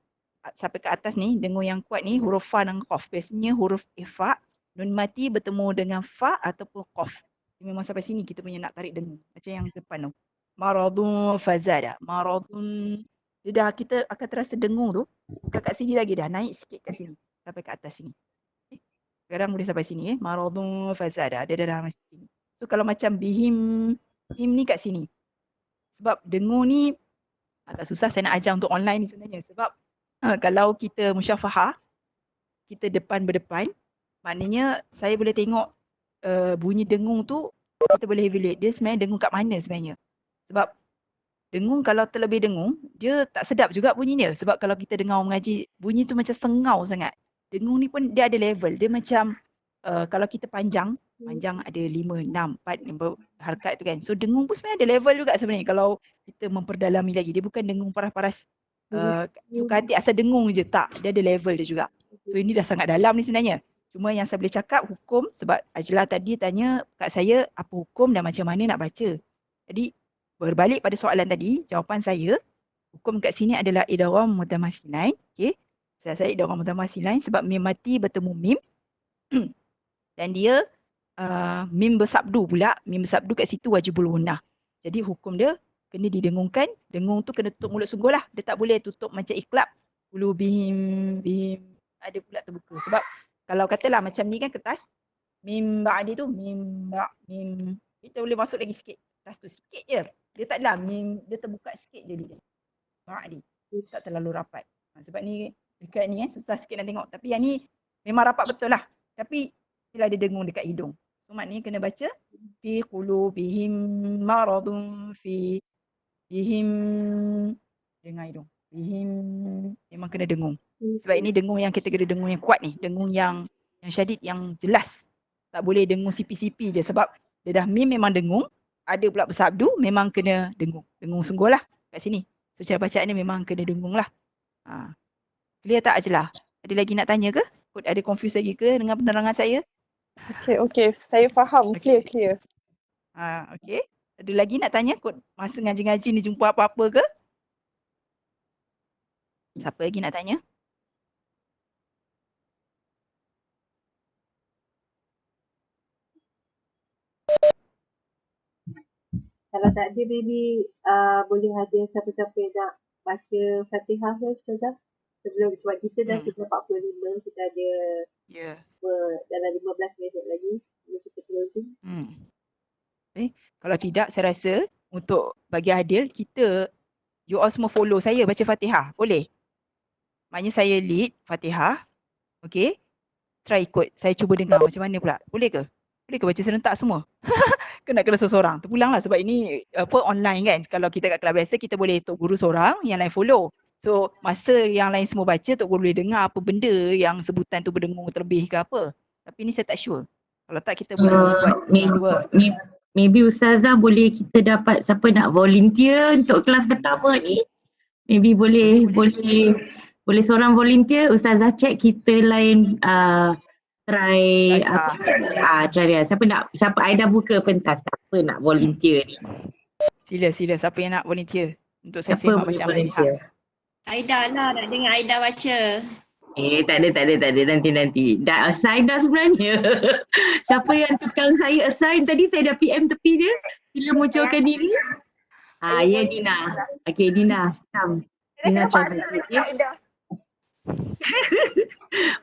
sampai ke atas ni, dengung yang kuat ni huruf fa dan qaf. Biasanya huruf ifa, nun mati bertemu dengan fa ataupun qaf. Memang sampai sini kita punya nak tarik dengung. Macam yang depan tu. Maradun fazada. Maradun. Dia dah kita akan terasa dengung tu. Bukan kat sini lagi dah. Naik sikit kat sini. Sampai ke atas sini. Okay? Sekarang boleh sampai sini. Maradun fazada. Dia dah masuk sini. So kalau macam bihim, him ni kat sini. Sebab dengung ni agak susah saya nak ajar untuk online ni sebenarnya. Sebab kalau kita musyafahah, kita depan berdepan, maknanya saya boleh tengok bunyi dengung tu, kita boleh evaluate dia sebenarnya dengung kat mana sebenarnya. Sebab dengung kalau terlebih dengung, dia tak sedap juga bunyinya. Sebab kalau kita dengar orang mengaji, bunyi tu macam sengau sangat. Dengung ni pun dia ada level. Dia macam kalau kita panjang ada 5, 6, 4 harakat tu kan. So dengung pun sebenarnya ada level juga sebenarnya kalau kita memperdalami lagi. Dia bukan dengung paras-paras suka hati asal dengung je. Tak, dia ada level dia juga. So ini dah sangat dalam ni sebenarnya. Cuma yang saya boleh cakap hukum sebab Ajla tadi tanya kat saya apa hukum dan macam mana nak baca. Jadi berbalik pada soalan tadi, jawapan saya hukum kat sini adalah idgham mutamasilain. Okey. Saya idgham mutamasilain sebab mim mati bertemu mim. Dan dia mim bersabdu pula. Mim bersabdu kat situ wajibul gunnah. Jadi hukum dia kena didengungkan. Dengung tu kena tutup mulut sungguh lah. Dia tak boleh tutup macam iklab. Qulubihim bihim. Ada pula terbuka. Sebab kalau katalah macam ni kan kertas. Mim ba'di tu. Mim mim. Kita boleh masuk lagi sikit. Kertas tu sikit je. Dia tak adalah mim. Dia terbuka sikit je dia. Ba'di. tak terlalu rapat. Sebab ni dekat ni susah sikit nak tengok. Tapi yang ni memang rapat betul lah. Tapi bila ada dengung dekat hidung. So maknanya kena baca fi qulubihim maradun fi bihim dengar hidung. Bihim memang kena dengung. Sebab ini dengung yang kategori dengung yang kuat ni. Dengung yang syadid, yang jelas. Tak boleh dengung sipi-sipi je. Sebab dia dah mim memang dengung. Ada pula bersabdu memang kena dengung. Dengung sungguh lah kat sini. So cara bacaan ni memang kena dengung lah. Clear tak Ajlah? Ada lagi nak tanya ke? Ada confuse lagi ke dengan penerangan saya? Okey. Saya faham. Okey. Clear. Okey. Ada lagi nak tanya? Kot masa ngaji-ngaji ni jumpa apa-apa ke? Siapa lagi nak tanya? Kalau tak ada maybe boleh hadiah siapa-siapa yang nak baca Fatihah ke Ustazah? Sebelum, sebab kita dah sudah 45, kita ada dalam 15 minit lagi sebelum kita closing. Kalau tidak, saya rasa untuk bagi adil, you all semua follow saya baca Fatihah. Boleh? Maknanya saya lead Fatihah. Okay? Try ikut. Saya cuba dengar macam mana pula. Boleh ke? Boleh ke baca serentak semua? Kena seseorang. Terpulang lah sebab ini online kan. Kalau kita kat kelas biasa, kita boleh Tok Guru seorang, yang lain follow. So, masa yang lain semua baca, Tok Guru boleh dengar apa benda yang sebutan tu berdengung terlebih ke apa. Tapi ni saya tak sure. Kalau tak, kita boleh buat maybe Ustazah boleh kita dapat siapa nak volunteer untuk kelas pertama ni. Maybe boleh seorang volunteer. Ustazah check kita lain try siapa Aida buka pentas, siapa nak volunteer ni. Sila siapa yang nak volunteer untuk saya siapa sembang bacaan Fatihah. Aida lah, nak dengar Aida baca. Tak ada nanti. Dah assign dah sebenarnya. Siapa yang tukang saya assign tadi, saya dah PM tepi dia. Sila munculkan diri. Ya Dina. Okey Dina, come. Dina try baca.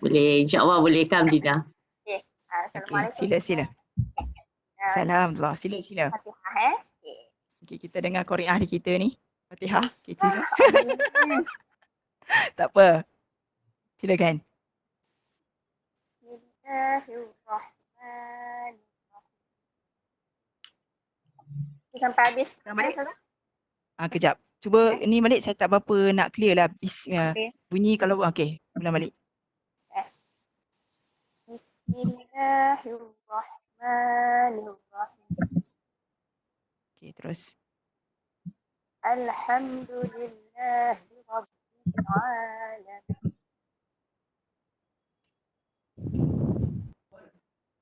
Boleh, insyaAllah boleh. Come Dina. Assalamualaikum. Sila. Salam Allah. Sila. Fatihah Okay, kita dengar Qur'an hari kita ni. Fatihah. Okay, sila. Tak apa. Silakan. Bismillahirrahmanirrahim. Sampai habis. Kejap. Cuba ni balik, saya tak berapa nak clear lah. Bunyi kalau ulang balik. Bismillahirrahmanirrahim. Terus. Alhamdulillahi Rabbil Alamin.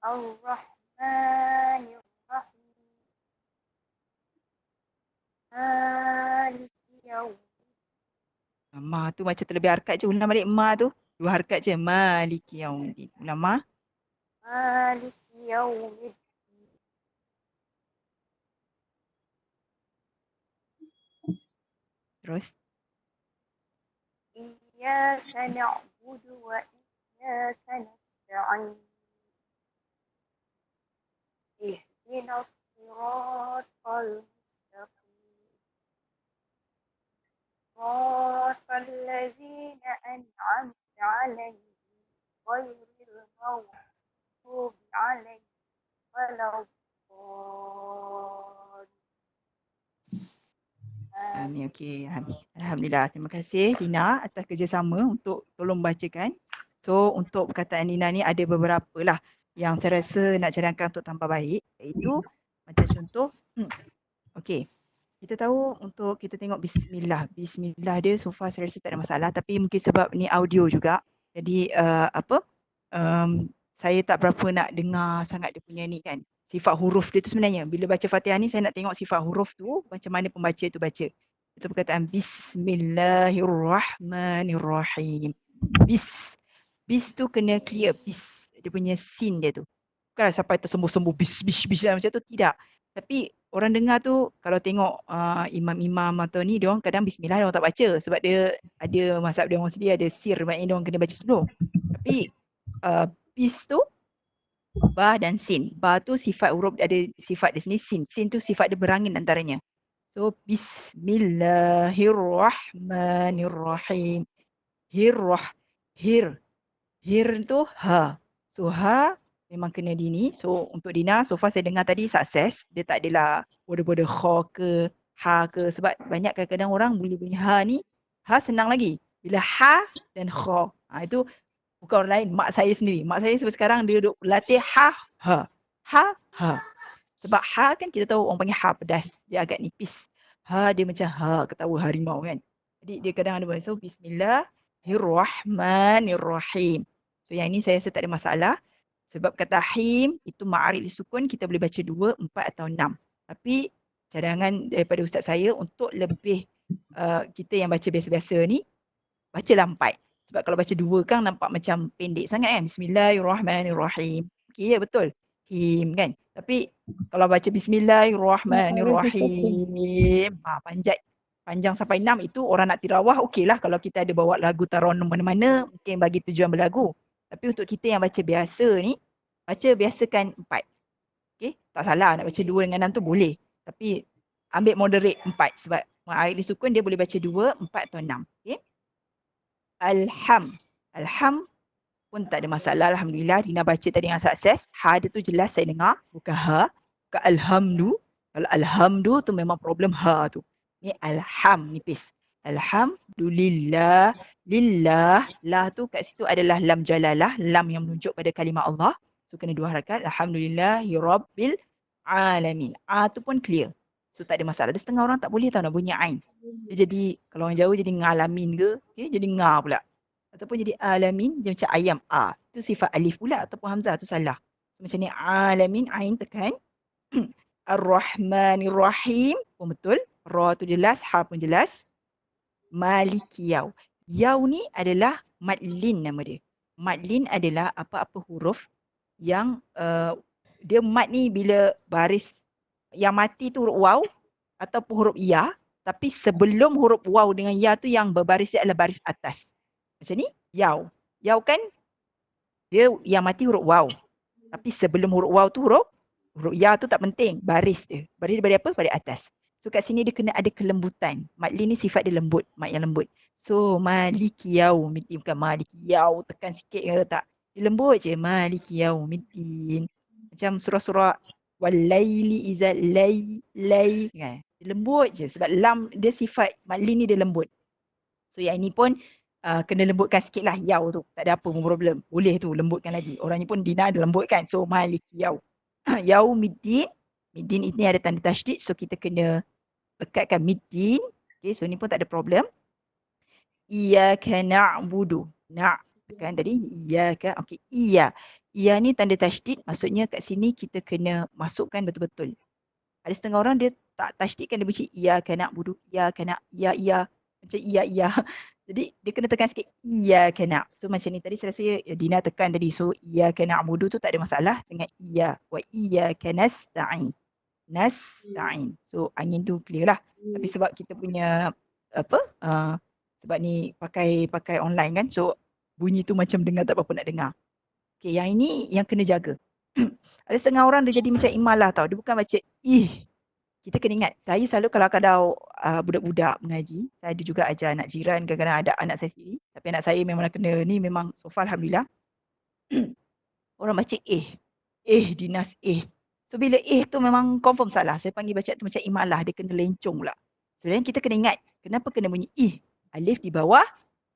Ar-Rahmanir-Rahim. Maliki yaumiddin. Ma tu macam terlebih harkat je. Ulang balik ma tu. 2 harkat je. Maliki yaumiddin. Ulang ma. Maliki yaumiddin. Terus. Iyyaka na'budu wa iyyaka nasta'in. Ihdinas siratal mustaqim. Siratal ladzina an'amta 'alaihim ghairil maghdubi 'alaihim waladdallin. Okey. Alhamdulillah. Terima kasih Dina atas kerjasama untuk tolong bacakan. So untuk perkataan Dina ni ada beberapa lah yang saya rasa nak cadangkan untuk tambah baik. Iaitu macam contoh. Okey. Kita tahu untuk kita tengok bismillah. Bismillah dia so far saya rasa tak ada masalah. Tapi mungkin sebab ni audio juga. Jadi saya tak berapa nak dengar sangat dia punya ni kan. Sifat huruf dia tu sebenarnya. Bila baca Fatihah ni saya nak tengok sifat huruf tu. Macam mana pembaca tu baca. Itu perkataan Bismillahirrahmanirrahim. Bis tu kena clear. Bis. Dia punya sin dia tu. Bukan sampai tersembur-sembur bis macam tu. Tidak. Tapi orang dengar tu kalau tengok imam-imam atau ni, diorang kadang bismillah diorang tak baca. Sebab dia ada mazhab dia orang sendiri, ada sir. Maknanya diorang kena baca sebelum. Tapi bis tu ba dan sin. Ba tu sifat huruf, ada sifat di sini sin. Sin tu sifat dia berangin antaranya. So bismillahirrahmanirrahim. Hirrah. Hir. Hir tu ha. So ha memang kena di ni. So untuk Dina, so far saya dengar tadi sukses. Dia tak adalah bodoh-bodoh kha ke, ha ke. Sebab banyak kadang-kadang orang boleh bunyi ha ni, ha senang lagi. Bila ha dan kha. Itu bukan orang lain, mak saya sendiri. Mak saya sampai sekarang dia duduk latih ha, ha. Ha, ha. Sebab ha kan kita tahu orang panggil ha pedas. Dia agak nipis. Ha dia macam ha ketawa harimau kan. Jadi dia kadang ada boleh. So bismillahirrahmanirrahim. So yang ini saya rasa tak ada masalah. Sebab kata him itu ma'arif disukun kita boleh baca 2, 4 atau 6. Tapi cadangan daripada ustaz saya untuk lebih kita yang baca biasa-biasa ni bacalah 4. Sebab kalau baca 2 kan nampak macam pendek sangat kan. Bismillahirrahmanirrahim. Okey ya betul. Him kan. Tapi kalau baca bismillahirrahmanirrahim, panjang sampai 6 itu orang nak tirawah okeylah kalau kita ada bawa lagu taranum mana-mana mungkin bagi tujuan berlagu. Tapi untuk kita yang baca biasa ni, baca biasakan 4. Okey, tak salah nak baca 2 dengan 6 tu boleh. Tapi ambil moderate 4 sebab ma'arif disukun dia boleh baca 2, 4 atau 6. Okey. Alham pun tak ada masalah. Alhamdulillah Dina baca tadi dengan sukses. Ha dia tu jelas saya dengar. Bukan ha. Bukan alhamdu. Kalau alhamdu tu memang problem ha tu. Ni alham nipis. Alhamdulillah. Lillah. Lah tu kat situ adalah lam jalalah. Lam yang menunjuk pada kalimah Allah. So kena 2 harakat. Alhamdulillahi rabbil alamin. A tu pun clear. So tak ada masalah. Ada setengah orang tak boleh tahu nak bunyi ain. Dia jadi, kalau orang Jawa jadi ngalamin ke, okay, jadi nga pula. Ataupun jadi alamin, dia macam ayam a. Itu sifat alif pula ataupun hamzah tu salah. So macam ni alamin, ain tekan. Ar-Rahmanir-Rahim pun betul. Ra tu jelas, ha pun jelas. Maliki yaw. Yaw ni adalah madlin nama dia. Madlin adalah apa-apa huruf yang dia mad ni bila baris yang mati tu huruf waw ataupun huruf ya. Tapi sebelum huruf waw dengan ya tu yang berbaris dia adalah baris atas. Macam ni, yaw. Yaw kan dia yang mati huruf waw. Tapi sebelum huruf waw tu huruf ya tu tak penting. Baris dia. Baris dia baris apa? Baris atas. So kat sini dia kena ada kelembutan. Madlin ni sifat dia lembut. Mad yang lembut. So maliki yaumiddin. Bukan maliki yaw. Tekan sikit ke tak. Dia lembut je. Maliki yaumiddin. Macam surah-surah walaili iza lay kan. Dia lembut je sebab lam dia sifat madlin ni dia lembut. So yang ini pun kena lembutkan sikit lah yaw tu. Tak ada apa pun problem. Boleh tu lembutkan lagi. Orangnya pun Dina ada lembutkan. So maliki yaw. Yaumiddin. Middin ini ada tanda tasydid. So kita kena lekatkan middin. Okay, so ni pun tak ada problem. Iyaka na'budu. Tekan tadi. Iyaka. Okay, iya. Iya ni tanda tasydid. Maksudnya kat sini kita kena masukkan betul-betul. Ada setengah orang dia tak tasydidkan, dia bunyi iyaka na'budu. Iyaka na'. Iya. Macam iya. Jadi dia kena tekan sikit. Iyaka na'. So macam ni tadi saya rasa Dina tekan tadi. So iyaka na'budu tu tak ada masalah dengan iya. Wa iyaka nasta'in. Nasta'in. So angin tu clear lah. Tapi sebab kita punya sebab ni pakai online kan. So bunyi tu macam dengar tak apa-apa nak dengar. Okay, yang ini yang kena jaga. Ada setengah orang dia jadi macam imalah tau. Dia bukan baca ih. Kita kena ingat, saya selalu kalau budak-budak mengaji, saya ada juga ajar anak jiran, kadang-kadang ada anak saya sendiri. Tapi anak saya memang kena ni, memang so far Alhamdulillah. Orang baca dinas So bila tu memang confirm salah. Saya panggil baca tu macam imalah, dia kena lencong pula. Sebenarnya kita kena ingat, kenapa kena bunyi alif di bawah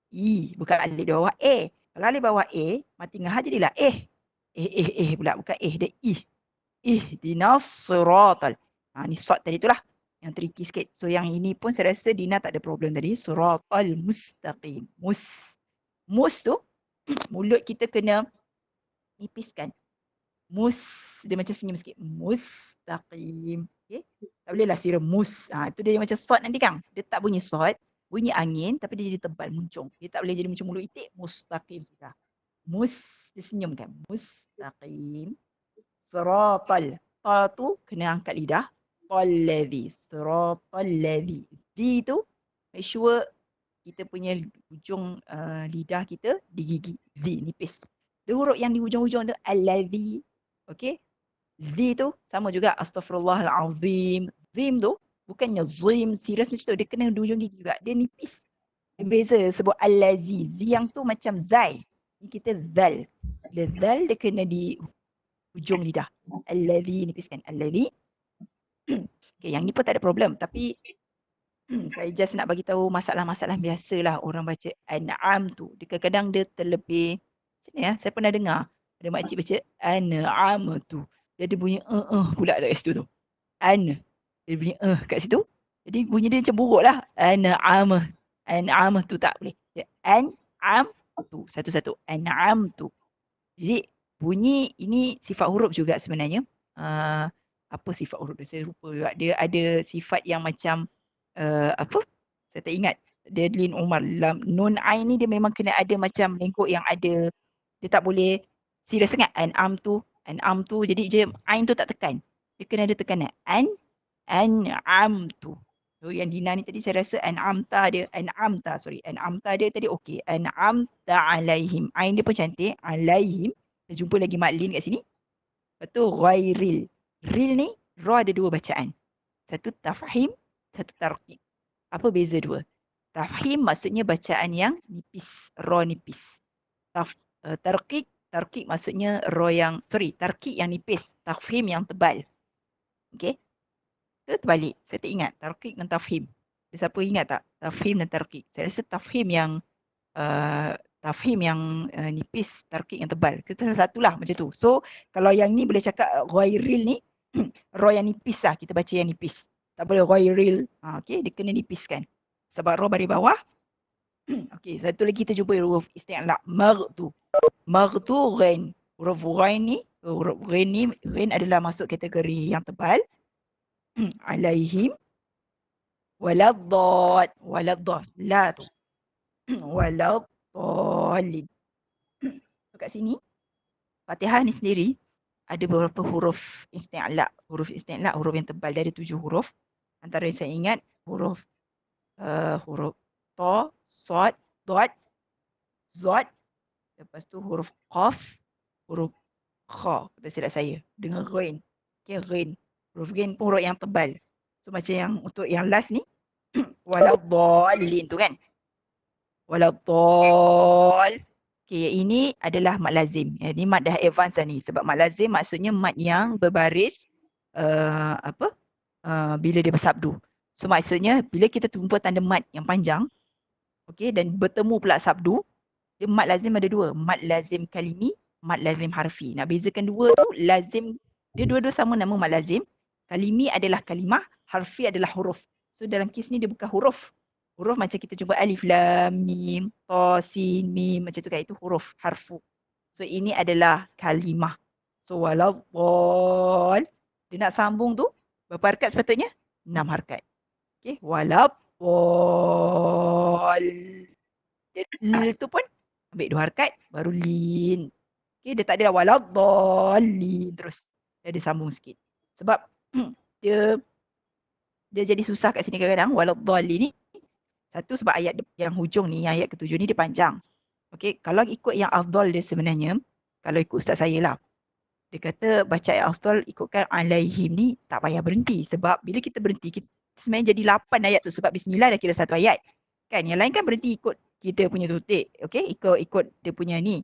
i, bukan alif di bawah a. Kalau alif bawah a, mati ngah jadilah pula, bukan dia ihdinas siratal. Ni sort tadi tu lah yang tricky sikit. So yang ini pun saya rasa Dina tak ada problem tadi. Siratal mustaqim. Mus tu mulut kita kena nipiskan. Dia macam senyum sikit. Mustaqim. Okay? Tak boleh lah sira mus. Itu dia macam sort nanti kan. Dia tak bunyi sort. Bunyi angin tapi dia jadi tebal, muncung. Dia tak boleh jadi macam mulut itik. Mustaqim sudah. Dia senyum kan. Mustaqim. Siratal. Ta tu kena angkat lidah. Talladhi. Siratalladhi. Di tu make sure kita punya ujung lidah kita digigit. Di nipis. Dia huruf yang di hujung-hujung tu alladhi. Okey. Di tu sama juga astaghfirullahalazim. Zim tu Bukannya zim, serius macam tu. Dia kena hujung gigi juga. Dia nipis. Dia beza sebut allazi. Zi yang tu macam zai. Ni kita zal. Bila zal dia kena di hujung lidah. Allazi nipiskan. Allazi. Okay, yang ni pun tak ada problem. Tapi saya just nak bagi tahu masalah-masalah biasalah orang baca an'am tu. Dia kadang-kadang dia terlebih macam ni ya. Saya pernah dengar ada makcik baca an'am tu. Dia ada bunyi pula kat situ tu. Dia bunyi kat situ. Jadi bunyi dia macam buruk lah. An'am tu tak boleh. Dia an'am tu. Satu-satu. An'am tu. Jadi bunyi ini sifat huruf juga sebenarnya. Apa sifat huruf dia? Saya lupa juga. Dia ada sifat yang macam apa? Saya tak ingat. Deadlin Umar. Nun ain ni dia memang kena ada macam lengkuk yang ada. Dia tak boleh serius sangat. An'am tu. Jadi je ain tu tak tekan. Dia kena ada tekanan. An'am tu. So yang Dina ni tadi saya rasa an'amta dia tadi okey. An'amta alaihim. Ain dia pun cantik. Alaihim. Kita jumpa lagi maklin kat sini. Lepas tu ghairil. Ril ni ra ada dua bacaan. Satu tafhim, satu tarqiq. Apa beza dua? Tafhim maksudnya bacaan yang nipis, ra nipis. Tarqiq maksudnya tarqiq yang nipis, tafhim yang tebal. Okey? Itu terbalik. Saya tak ingat tarqiq dan tafhim. Ada siapa ingat tak? Tafhim dan tarqiq. Saya rasa tafhim yang nipis, tarqiq yang tebal. Kita salah satulah macam tu. So, kalau yang ni boleh cakap ghairil ni, ra yang nipis lah. Kita baca yang nipis. Tak boleh ghairil. Okay, dia kena nipiskan. Sebab ra baris bawah. Okay, satu lagi kita jumpa huruf isti'la. Maghtu ghain. Huruf ghain ni adalah masuk kategori yang tebal. Alaihim waladdad. La tu. Waladdallin. Kat sini Fatihah ni sendiri ada beberapa huruf isti'la. Huruf yang tebal. Dia ada 7 huruf. Antara yang saya ingat huruf ta, sad, dad, zad. Lepas tu huruf qaf, huruf kha. Kata silap saya. Dengan ghain. Okay, ghain. Huruf ghain pun huruf yang tebal. So macam yang untuk yang last ni waladdallin tu kan. Waladdall. Okay, ini adalah mad lazim. Ini mad dah advance dah ni. Sebab mad lazim maksudnya mad yang berbaris bila dia bersabdu. So maksudnya bila kita jumpa tanda mad yang panjang, okay, dan bertemu pula sabdu, dia mad lazim ada dua. Mad lazim kalimi, mad lazim harfi. Nak bezakan dua tu, lazim, dia dua-dua sama nama mad lazim. Kalimi adalah kalimah, harfi adalah huruf. So dalam kes ni dia bukan huruf. Huruf macam kita cuba alif, lam, mim, ta, sin, mim. Macam tu kan, itu huruf, harfu. So ini adalah kalimah. So waladdall. Dia nak sambung tu, berapa harkat sepatutnya? 6 harkat. Okay, waladdall. Itu pun ambil 2 harkat, baru lin. Okay, dia tak ada waladdallin terus. Dia ada sambung sikit. Sebab dia jadi susah kat sini kadang-kadang, waladdallin ni. Satu sebab ayat yang hujung ni, ayat ke-7 ni dia panjang. Okay, kalau ikut yang afdal dia sebenarnya, kalau ikut ustaz saya lah, dia kata baca ayat afdal ikutkan alaihim ni tak payah berhenti. Sebab bila kita berhenti, kita sebenarnya jadi 8 ayat tu. Sebab bismillah dah kira 1 ayat. Kan, yang lain kan berhenti ikut kita punya tutik. Okay, ikut dia punya ni.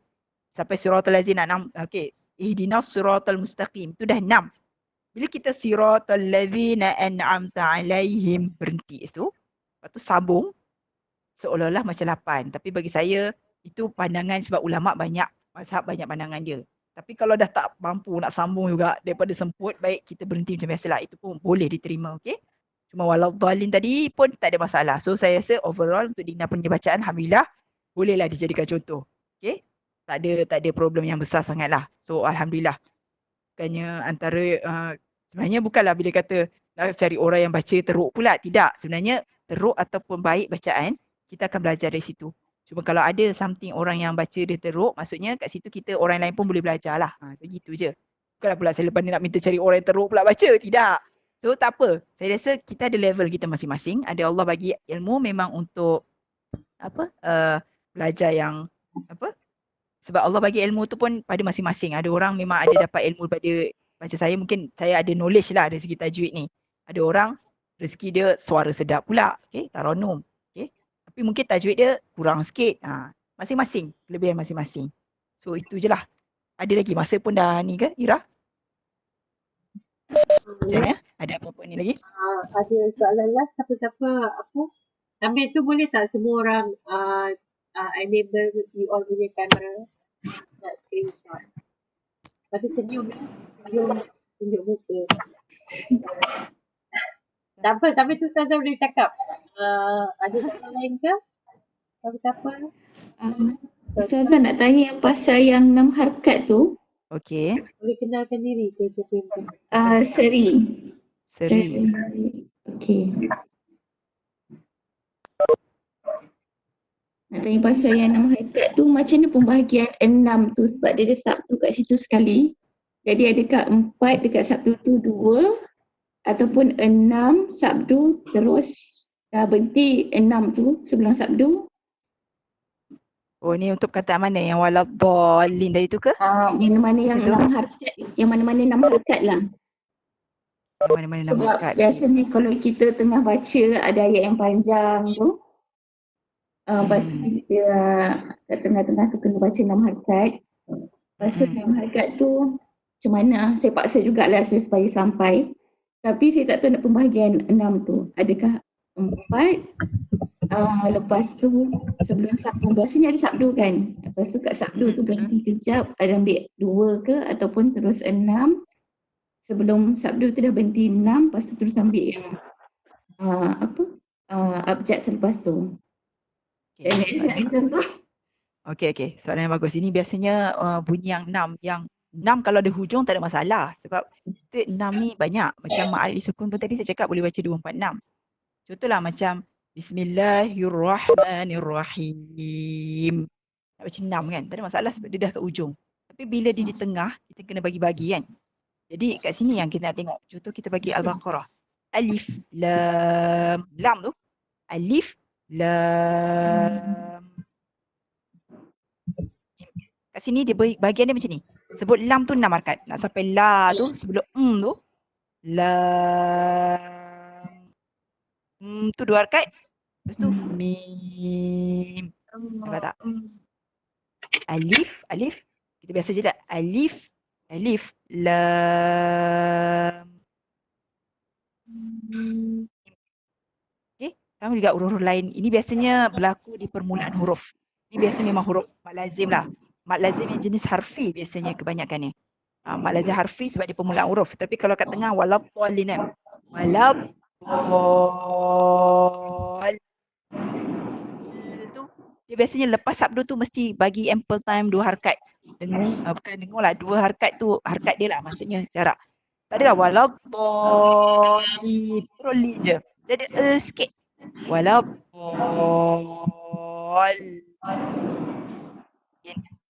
Sampai siratal ladzina an'am. Okay, ihdinas siratal mustaqim. Tu dah 6. Bila kita siratal ladzina an'amta alaihim, berhenti tu. Lepas tu sambung. Seolah-olah macam 8. Tapi bagi saya, itu pandangan sebab ulama' banyak. Mazhab banyak pandangan dia. Tapi kalau dah tak mampu nak sambung juga daripada semput, baik kita berhenti macam biasalah. Itu pun boleh diterima, okey? Cuma waladdallin tadi pun tak ada masalah. So saya rasa overall untuk Dina punya bacaan, alhamdulillah, bolehlah dijadikan contoh. Okey? Tak ada problem yang besar sangatlah. So alhamdulillah. Bukannya antara sebenarnya bukanlah bila kata nak cari orang yang baca teruk pula. Tidak. Sebenarnya teruk ataupun baik bacaan, kita akan belajar dari situ. Cuma kalau ada something orang yang baca dia teruk, maksudnya kat situ kita orang lain pun boleh belajar lah. Segitu je. Bukanlah pula saya lepas ni nak minta cari orang yang teruk pula baca. Tidak. So tak apa. Saya rasa kita ada level kita masing-masing. Ada Allah bagi ilmu memang untuk belajar yang sebab Allah bagi ilmu tu pun pada masing-masing. Ada orang memang ada dapat ilmu pada macam saya, mungkin saya ada knowledge lah dari segi tajwid ni. Ada orang rezeki dia suara sedap pula. Okay, taronum. Okay. Tapi mungkin tajwid dia kurang sikit. Masing-masing, kelebihan masing-masing. So itu je lah. Ada lagi masa pun dah ni ke Ira? Macam ya? Ada apa-apa ni lagi? Ada soalan last siapa-siapa apa? Ambil tu boleh tak semua orang enable you all punya kamera nak screenshot. Lepas tu senyum tunjuk muka. Tak apa, sampai tu Ustazah boleh cakap. Ada soalan lain ke? Siapa-siapa? Ustazah nak tanya yang pasal yang 6 harkat tu. Okey. Boleh kenalkan diri ke siapa yang tu? Seri. Seri. Okey. Nak tanya pasal yang 6 harkat tu macam mana pembahagian 6 tu sebab dia ada sabdu kat situ sekali. Jadi adakah 4 dekat sabdu tu 2 ataupun 6 sabdu terus dah berhenti 6 tu sebelum sabdu? Oh ni untuk kataan mana? Yang waladhalin tadi tu ke? Mana-mana yang Macam tu? 6 harkat, yang mana-mana 6 harkat lah. Yang mana-mana nama Sebab kat. biasanya kalau kita tengah baca ada ayat yang panjang tu, lepas kita kat tengah-tengah tu kena baca 6 harkat. Lepas tu 6 harkat tu macam mana? Saya paksa jugalah supaya sampai. Tapi saya tak tahu nak pembahagian 6 tu. Adakah 4, lepas tu sebelum sabdu. Biasanya ada sabdu kan? Lepas tu kat sabdu tu berhenti kejap, ada ambil 2 ke ataupun terus 6. Sebelum sabdu tu dah berhenti 6, lepas tu terus ambil yang abjad selepas tu. Okay, okey. Soalan yang bagus. Ini biasanya bunyi yang 6. Yang 6 kalau ada hujung tak ada masalah. Sebab kita 6 ni banyak. Macam Ma'al Sukun pun tadi saya cakap boleh baca 2, 4, 6. Contohlah macam Bismillahirrahmanirrahim. Nak baca 6 kan? Tak ada masalah sebab dia dah kat ujung. Tapi bila dia di tengah, kita kena bagi-bagi kan? Jadi kat sini yang kita nak tengok. Contoh kita bagi Al-Baqarah. Alif, lam. Lam tu. Alif, lam. Kat sini dia bagian dia macam ni. Sebut lam tu 6 harkat. Nak sampai la tu sebelum tu. Lam. Tu 2 harkat. Lepas tu mim. Nampak tak? Alif. Kita biasa je tak? Alif, lam. Okay. Sama juga huruf-huruf lain. Ini biasanya berlaku di permulaan huruf. Ini biasa memang huruf mat lazim lah. Mat lazim yang jenis harfi biasanya kebanyakannya. Mat lazim harfi sebab dia permulaan huruf. Tapi kalau kat tengah waladhalin kan. Waladhalin tu dia biasanya lepas sabdu tu mesti bagi ample time 2 harkat. Dengung, bukan dengung lah. 2 harkat tu harkat dia lah maksudnya jarak. Tak adalah waladhalin. Terus li je. Dia ada sikit. Waladhalin.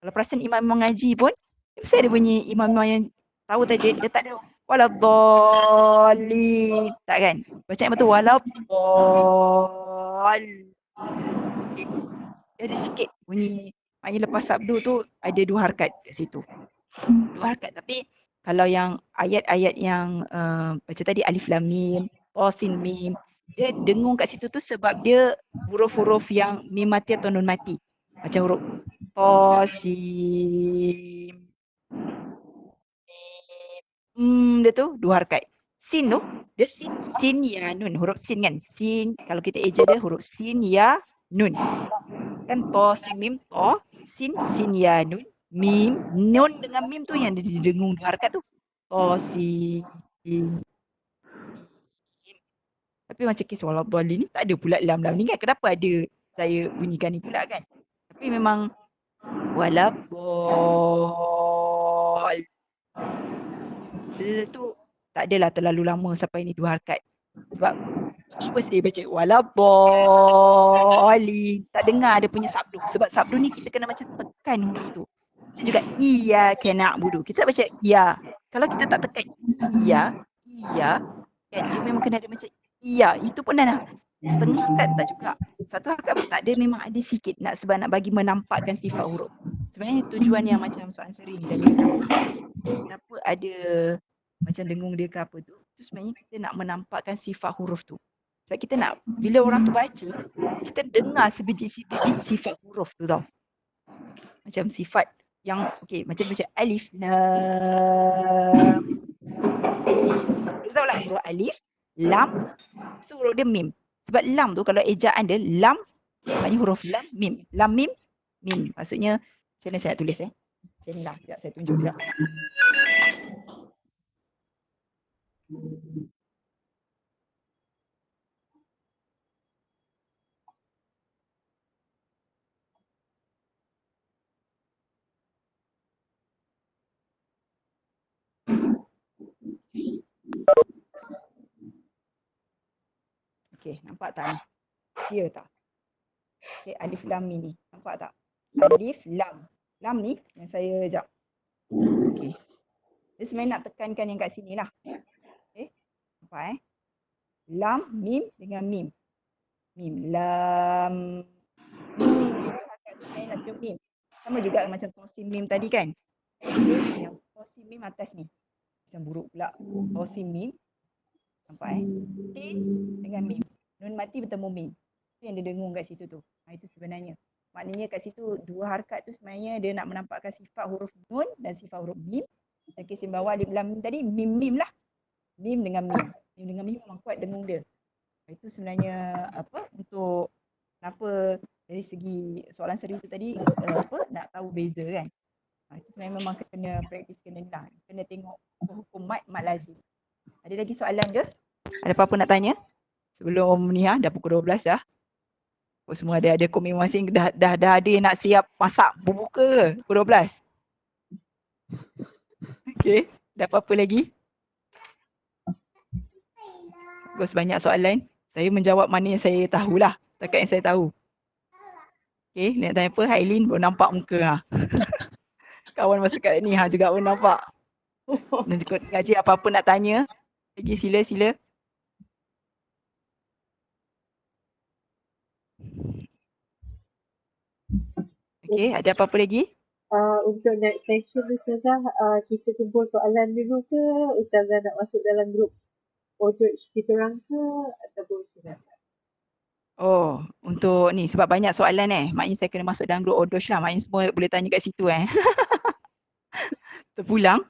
Kalau perasan imam mengaji pun, dia mesti ada bunyi imam yang tahu tajwid. Dia tak ada waladhalin. Tak kan? Bacaan betul waladhalin. Dia ada sikit bunyi. Maknanya lepas sabdu tu ada 2 harkat kat situ. 2 harkat. Tapi kalau yang ayat-ayat yang macam tadi alif lam mim, ta sin mim, dia dengung kat situ tu sebab dia huruf-huruf yang mim mati atau nun mati. Macam huruf ta sin mim. Dia tu 2 harkat. Sin tu, dia sin ya nun, huruf sin kan. Sin, kalau kita eja dia huruf sin ya nun. Kan ta sin mim, ta sin ya nun, mim, nun dengan mim tu yang dia didengung 2 harkat tu. Ta sin mim. Tapi macam kes waladhalin ni tak ada pula lam ni kan. Kenapa ada saya bunyikan ni pula kan? Tapi memang waladhalin tu tak adalah terlalu lama sampai ni 2 harkat. Sebab cuba sedih baca waladhalin. Tak dengar dia punya sabdu. Sebab sabdu ni kita kena macam tekan huruf tu. Macam juga iyyaka na'budu. Kita baca iya. Kalau kita tak tekan iya kan dia memang kena ada macam iya. Itu pun dah setengah harkat tak juga. 1 harkat pun tak. Dia memang ada sikit sebab nak bagi menampakkan sifat huruf. Sebenarnya tujuan yang macam soalan seri ni tadi. Kenapa ada macam dengung dia ke apa tu. itu sebenarnya kita nak menampakkan sifat huruf tu. Sebab kita nak, bila orang tu baca, kita dengar sebiji-sebiji sifat huruf tu tau. Macam sifat yang, okey, macam alif, lam, mim. Kita tahu lah huruf alif, lam, so huruf dia mim. Sebab lam tu kalau ejaan dia, lam, maknanya huruf lam, mim. Lam, mim, mim. Maksudnya, macam mana saya nak tulis Macam ni lah, sekejap saya tunjuk sekejap. Okey, nampak tak ni? Dia tak? Okey, alif lam mim ni. Nampak tak? Alif lam. Lam ni yang saya sekejap. Okey. Dia sebenarnya nak tekankan yang kat sini lah. Okey. Nampak Lam, mim dengan mim. Mim, lam, mim. Harkat tu sebenarnya nak tunjuk mim. Sama juga macam tosim mim tadi kan? Tosim, yang tosim mim atas ni. Macam buruk pula. Tosim mim. Nampak Tin dengan mim. Nun mati bertemu mim. Itu yang dia dengung kat situ tu. Itu sebenarnya. Maknanya kat situ dua harkat tu sebenarnya dia nak menampakkan sifat huruf nun dan sifat huruf mim. Macam kes yang bawah alif lam mim tadi, mim lah. Mim dengan mim. Mim dengan mim memang kuat dengung dia. Itu sebenarnya untuk kenapa dari segi soalan serius tu tadi nak tahu beza kan. Itu sebenarnya memang kena praktis, kena lah. Kena tengok hukum mat lazim. Ada lagi soalan ke? Ada apa-apa nak tanya? Sebelum ni dah pukul 12 dah. Semua ada komen masing, dah ada yang nak siap masak berbuka ke pukul 12? Okey, ada apa-apa lagi? Bagus, banyak soalan. Saya menjawab mana yang saya tahulah. Setakat yang saya tahu. Okey, nak tanya apa? Hailin baru nampak muka. Kawan masa kat ni juga baru nampak. Nanti ngaji apa-apa nak tanya. Lagi sila. Okey, ada apa-apa lagi? Untuk next session Ustazah, kita kumpul soalan dulu ke Ustazah nak masuk dalam grup Odoch kita orang ke ataupun Ustazah? Oh, untuk ni sebab banyak soalan maknanya saya kena masuk dalam grup Odoch lah. Maknanya semua boleh tanya kat situ Terpulang.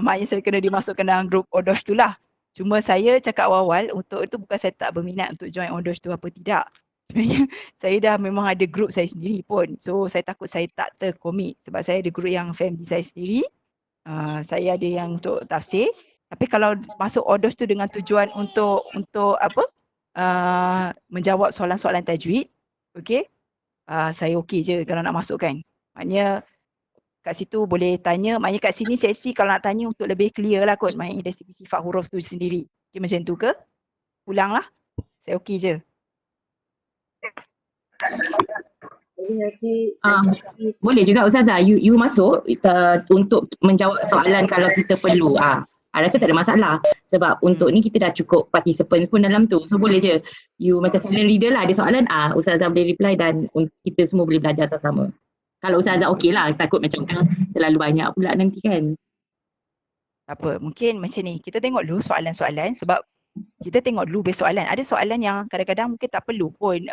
Maknanya saya kena dimasukkan dalam grup Odoch tu lah. Cuma saya cakap awal-awal untuk itu bukan saya tak berminat untuk join Odoch tu apa tidak. Sebenarnya saya dah memang ada grup saya sendiri pun. So saya takut saya tak terkomit sebab saya ada grup yang family saya sendiri. Saya ada yang untuk tafsir. Tapi kalau masuk Odoch tu dengan tujuan untuk menjawab soalan-soalan tajwid, okey, saya okey je kalau nak masukkan. Maknanya kat situ boleh tanya, maknanya kat sini sesi kalau nak tanya untuk lebih clear lah kot, maknanya dari segi sifat huruf tu sendiri. Okay, macam tu ke? Pulanglah. Saya okey je. Boleh juga Ustazah, you masuk untuk menjawab soalan kalau kita perlu. Rasa tak ada masalah sebab untuk ni kita dah cukup participants pun dalam tu. So boleh je you macam silent reader lah, ada soalan Ustazah boleh reply dan kita semua boleh belajar sama-sama. Kalau Ustazah okey lah, takut macam terlalu banyak pula nanti kan. Tak apa, mungkin macam ni. Kita tengok dulu soalan-soalan sebab kita tengok dulu soalan. Ada soalan yang kadang-kadang mungkin tak perlu pun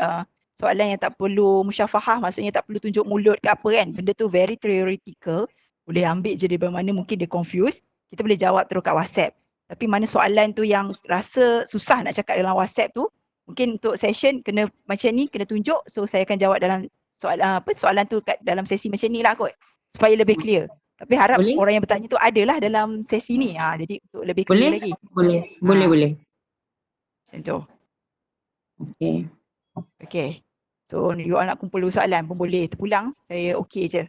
soalan yang tak perlu musyafahah, maksudnya tak perlu tunjuk mulut ke apa kan. Benda tu very theoretical. Boleh ambil je dari mana mungkin dia confused. Kita boleh jawab terus kat WhatsApp. Tapi mana soalan tu yang rasa susah nak cakap dalam WhatsApp tu, mungkin untuk session kena macam ni, kena tunjuk. So saya akan jawab dalam soalan tu kat dalam sesi macam ni lah kot. Supaya lebih clear. Tapi harap orang yang bertanya tu adalah dalam sesi ni. Jadi untuk lebih clear lagi. Boleh. Macam tu. Okay. So you all nak kumpul soalan pun boleh terpulang. Saya okey je.